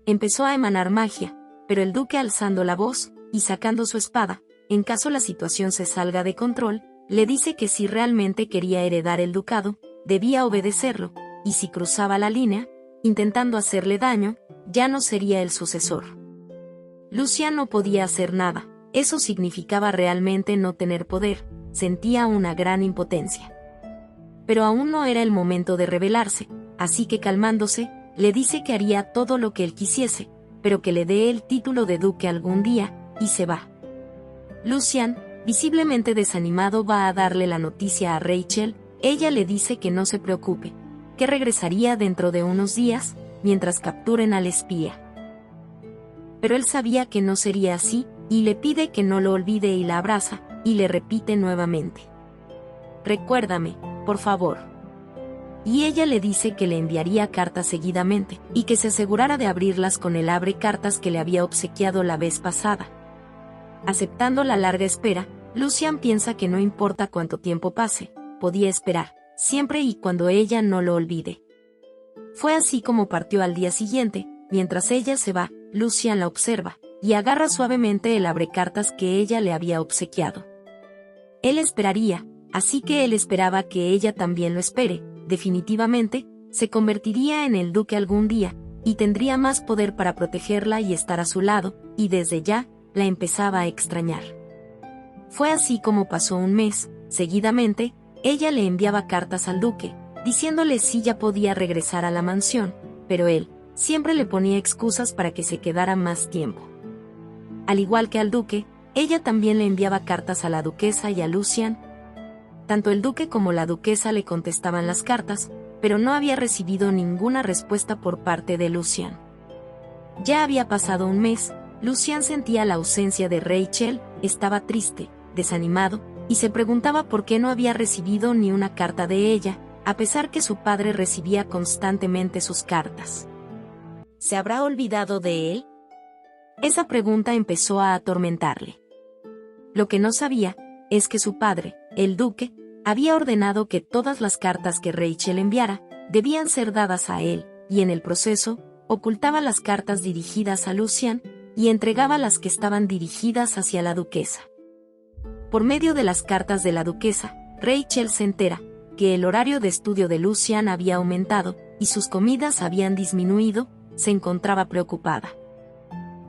Empezó a emanar magia, pero el duque, alzando la voz y sacando su espada, en caso la situación se salga de control, le dice que si realmente quería heredar el ducado, debía obedecerlo, y si cruzaba la línea, intentando hacerle daño, ya no sería el sucesor. Lucian no podía hacer nada, eso significaba realmente no tener poder, sentía una gran impotencia. Pero aún no era el momento de rebelarse, así que calmándose, le dice que haría todo lo que él quisiese, pero que le dé el título de duque algún día, y se va. Lucian, visiblemente desanimado, va a darle la noticia a Rachel. Ella le dice que no se preocupe, que regresaría dentro de unos días, mientras capturen al espía. Pero él sabía que no sería así, y le pide que no lo olvide y la abraza, y le repite nuevamente: «Recuérdame, por favor». Y ella le dice que le enviaría cartas seguidamente, y que se asegurara de abrirlas con el abrecartas que le había obsequiado la vez pasada. Aceptando la larga espera, Lucian piensa que no importa cuánto tiempo pase, podía esperar, siempre y cuando ella no lo olvide. Fue así como partió al día siguiente. Mientras ella se va, Lucian la observa, y agarra suavemente el abrecartas que ella le había obsequiado. Él esperaría, así que él esperaba que ella también lo espere. Definitivamente, se convertiría en el duque algún día, y tendría más poder para protegerla y estar a su lado, y desde ya, la empezaba a extrañar. Fue así como pasó un mes. Seguidamente, ella le enviaba cartas al duque, diciéndole si ya podía regresar a la mansión, pero él siempre le ponía excusas para que se quedara más tiempo. Al igual que al duque, ella también le enviaba cartas a la duquesa y a Lucian. Tanto el duque como la duquesa le contestaban las cartas, pero no había recibido ninguna respuesta por parte de Lucian. Ya había pasado un mes. Lucian sentía la ausencia de Rachel, estaba triste, desanimado, y se preguntaba por qué no había recibido ni una carta de ella, a pesar que su padre recibía constantemente sus cartas. ¿Se habrá olvidado de él? Esa pregunta empezó a atormentarle. Lo que no sabía es que su padre, el duque, había ordenado que todas las cartas que Rachel enviara debían ser dadas a él, y en el proceso, ocultaba las cartas dirigidas a Lucian y entregaba las que estaban dirigidas hacia la duquesa. Por medio de las cartas de la duquesa, Rachel se entera que el horario de estudio de Lucian había aumentado y sus comidas habían disminuido. Se encontraba preocupada.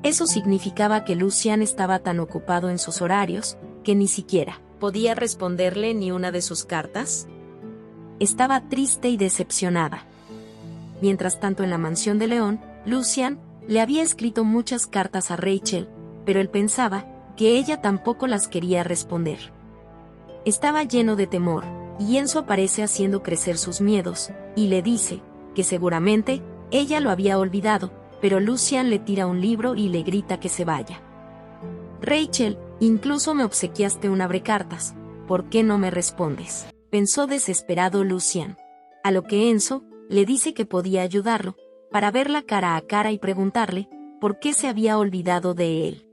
Eso significaba que Lucian estaba tan ocupado en sus horarios que ni siquiera podía responderle ni una de sus cartas. Estaba triste y decepcionada. Mientras tanto, en la mansión de León, Lucian le había escrito muchas cartas a Rachel, pero él pensaba que ella tampoco las quería responder. Estaba lleno de temor, y Enzo aparece haciendo crecer sus miedos, y le dice que seguramente ella lo había olvidado, pero Lucian le tira un libro y le grita que se vaya. «Rachel, incluso me obsequiaste un abrecartas, ¿por qué no me respondes?», pensó desesperado Lucian. A lo que Enzo le dice que podía ayudarlo, para verla cara a cara y preguntarle por qué se había olvidado de él.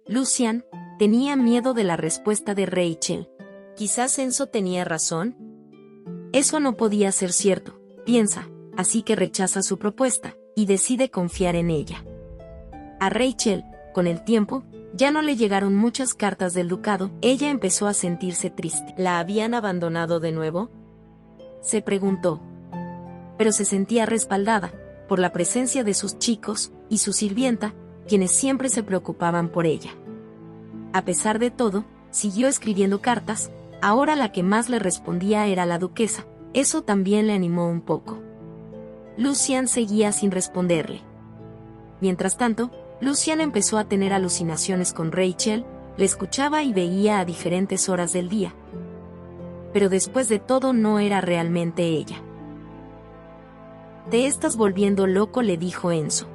Lucian tenía miedo de la respuesta de Rachel. ¿Quizás Enzo tenía razón? Eso no podía ser cierto, piensa, así que rechaza su propuesta y decide confiar en ella. A Rachel, con el tiempo, ya no le llegaron muchas cartas del ducado. Ella empezó a sentirse triste. ¿La habían abandonado de nuevo?, se preguntó. Pero se sentía respaldada por la presencia de sus chicos y su sirvienta, quienes siempre se preocupaban por ella. A pesar de todo, siguió escribiendo cartas. Ahora la que más le respondía era la duquesa. Eso también le animó un poco. Lucian seguía sin responderle. Mientras tanto, Lucian empezó a tener alucinaciones con Rachel. Le escuchaba y veía a diferentes horas del día. Pero después de todo no era realmente ella. «Te estás volviendo loco», le dijo Enzo.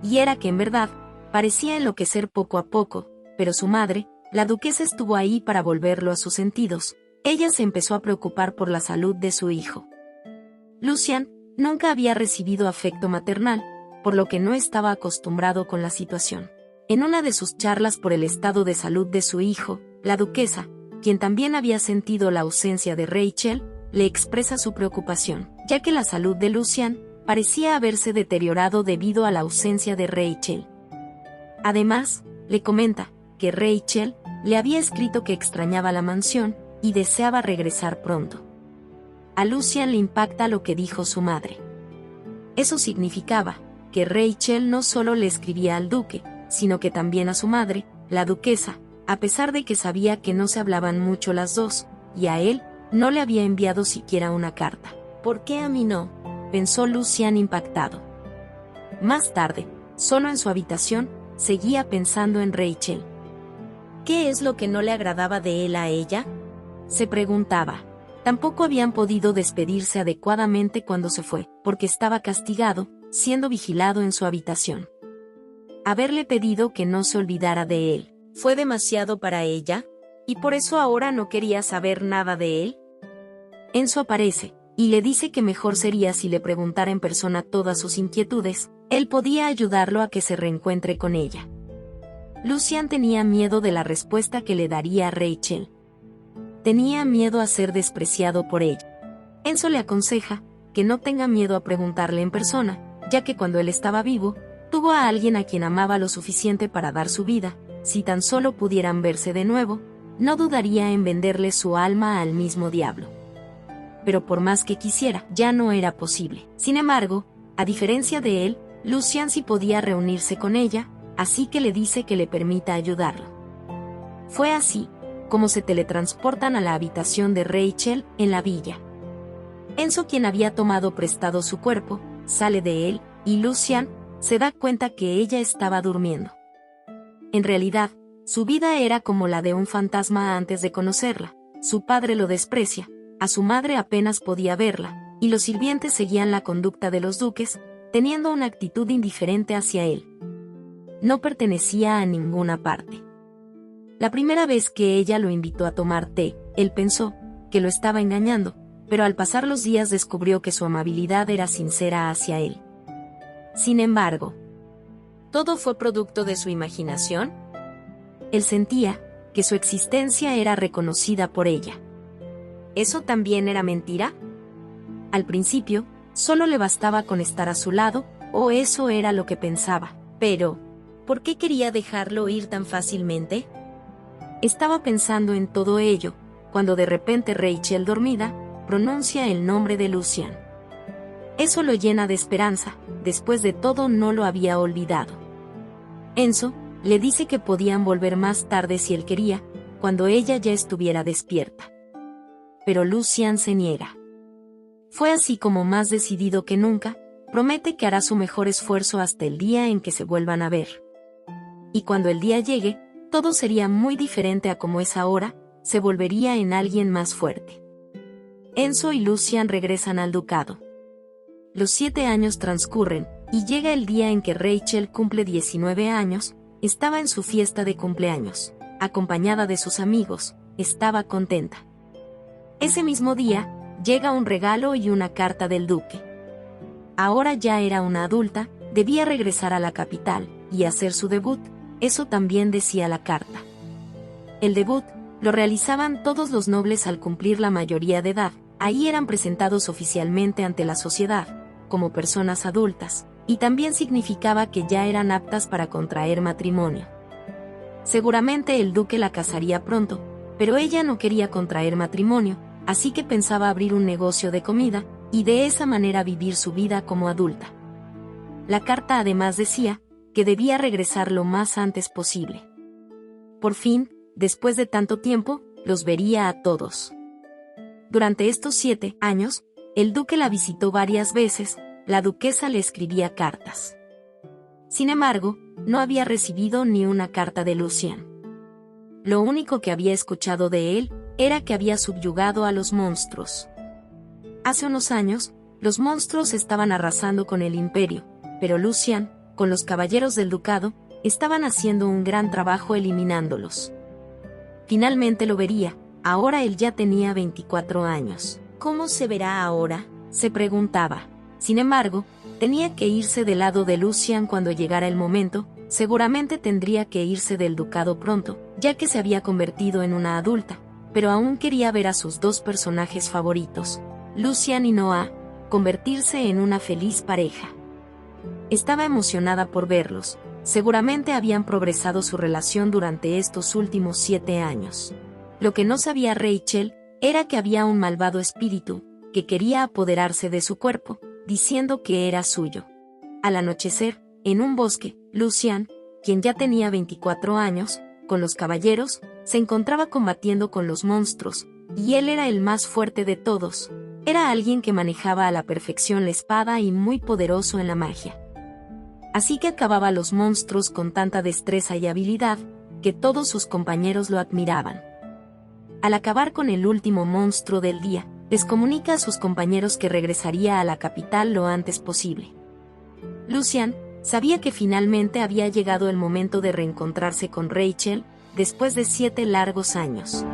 Y era que en verdad, parecía enloquecer poco a poco, pero su madre, la duquesa, estuvo ahí para volverlo a sus sentidos. Ella se empezó a preocupar por la salud de su hijo. Lucian nunca había recibido afecto maternal, por lo que no estaba acostumbrado con la situación. En una de sus charlas por el estado de salud de su hijo, la duquesa, quien también había sentido la ausencia de Rachel, le expresa su preocupación, ya que la salud de Lucian parecía haberse deteriorado debido a la ausencia de Rachel. Además, le comenta que Rachel le había escrito que extrañaba la mansión y deseaba regresar pronto. A Lucian le impacta lo que dijo su madre. Eso significaba que Rachel no solo le escribía al duque, sino que también a su madre, la duquesa, a pesar de que sabía que no se hablaban mucho las dos, y a él no le había enviado siquiera una carta. ¿Por qué a mí no?, pensó Lucian impactado. Más tarde, solo en su habitación, seguía pensando en Rachel. ¿Qué es lo que no le agradaba de él a ella?, se preguntaba. Tampoco habían podido despedirse adecuadamente cuando se fue, porque estaba castigado, siendo vigilado en su habitación. Haberle pedido que no se olvidara de él fue demasiado para ella, y por eso ahora no quería saber nada de él. Enzo aparece, y le dice que mejor sería si le preguntara en persona todas sus inquietudes, él podía ayudarlo a que se reencuentre con ella. Lucian tenía miedo de la respuesta que le daría a Rachel. Tenía miedo a ser despreciado por ella. Enzo le aconseja que no tenga miedo a preguntarle en persona, ya que cuando él estaba vivo, tuvo a alguien a quien amaba lo suficiente para dar su vida. Si tan solo pudieran verse de nuevo, no dudaría en venderle su alma al mismo diablo. Pero por más que quisiera, ya no era posible. Sin embargo, a diferencia de él, Lucian sí podía reunirse con ella, así que le dice que le permita ayudarlo. Fue así como se teletransportan a la habitación de Rachel en la villa. Enzo, quien había tomado prestado su cuerpo, sale de él, y Lucian se da cuenta que ella estaba durmiendo. En realidad, su vida era como la de un fantasma antes de conocerla. Su padre lo desprecia, a su madre apenas podía verla, y los sirvientes seguían la conducta de los duques, teniendo una actitud indiferente hacia él. No pertenecía a ninguna parte. La primera vez que ella lo invitó a tomar té, él pensó que lo estaba engañando, pero al pasar los días descubrió que su amabilidad era sincera hacia él. Sin embargo, ¿todo fue producto de su imaginación? Él sentía que su existencia era reconocida por ella. ¿Eso también era mentira? Al principio, solo le bastaba con estar a su lado, o eso era lo que pensaba. Pero, ¿por qué quería dejarlo ir tan fácilmente? Estaba pensando en todo ello, cuando de repente Rachel, dormida, pronuncia el nombre de Lucian. Eso lo llena de esperanza, después de todo no lo había olvidado. Enzo le dice que podían volver más tarde si él quería, cuando ella ya estuviera despierta. Pero Lucian se niega. Fue así como, más decidido que nunca, promete que hará su mejor esfuerzo hasta el día en que se vuelvan a ver. Y cuando el día llegue, todo sería muy diferente a como es ahora, se volvería en alguien más fuerte. Enzo y Lucian regresan al ducado. Los 7 años transcurren, y llega el día en que Rachel cumple 19 años, estaba en su fiesta de cumpleaños, acompañada de sus amigos, estaba contenta. Ese mismo día, llega un regalo y una carta del duque. Ahora ya era una adulta, debía regresar a la capital, y hacer su debut, eso también decía la carta. El debut lo realizaban todos los nobles al cumplir la mayoría de edad, ahí eran presentados oficialmente ante la sociedad, como personas adultas, y también significaba que ya eran aptas para contraer matrimonio. Seguramente el duque la casaría pronto, pero ella no quería contraer matrimonio, así que pensaba abrir un negocio de comida, y de esa manera vivir su vida como adulta. La carta además decía que debía regresar lo más antes posible. Por fin, después de tanto tiempo, los vería a todos. Durante estos 7 años, el duque la visitó varias veces, la duquesa le escribía cartas. Sin embargo, no había recibido ni una carta de Lucian. Lo único que había escuchado de él era que había subyugado a los monstruos. Hace unos años, los monstruos estaban arrasando con el imperio, pero Lucian, con los caballeros del ducado, estaban haciendo un gran trabajo eliminándolos. Finalmente lo vería, ahora él ya tenía 24 años. ¿Cómo se verá ahora?, se preguntaba. Sin embargo, tenía que irse del lado de Lucian cuando llegara el momento, seguramente tendría que irse del ducado pronto, ya que se había convertido en una adulta, pero aún quería ver a sus dos personajes favoritos, Lucian y Noah, convertirse en una feliz pareja. Estaba emocionada por verlos, seguramente habían progresado su relación durante estos últimos 7 años. Lo que no sabía Rachel era que había un malvado espíritu que quería apoderarse de su cuerpo, diciendo que era suyo. Al anochecer, en un bosque, Lucian, quien ya tenía 24 años, con los caballeros, se encontraba combatiendo con los monstruos, y él era el más fuerte de todos. Era alguien que manejaba a la perfección la espada y muy poderoso en la magia. Así que acababa a los monstruos con tanta destreza y habilidad, que todos sus compañeros lo admiraban. Al acabar con el último monstruo del día, les comunica a sus compañeros que regresaría a la capital lo antes posible. Lucian sabía que finalmente había llegado el momento de reencontrarse con Rachel, después de 7 largos años.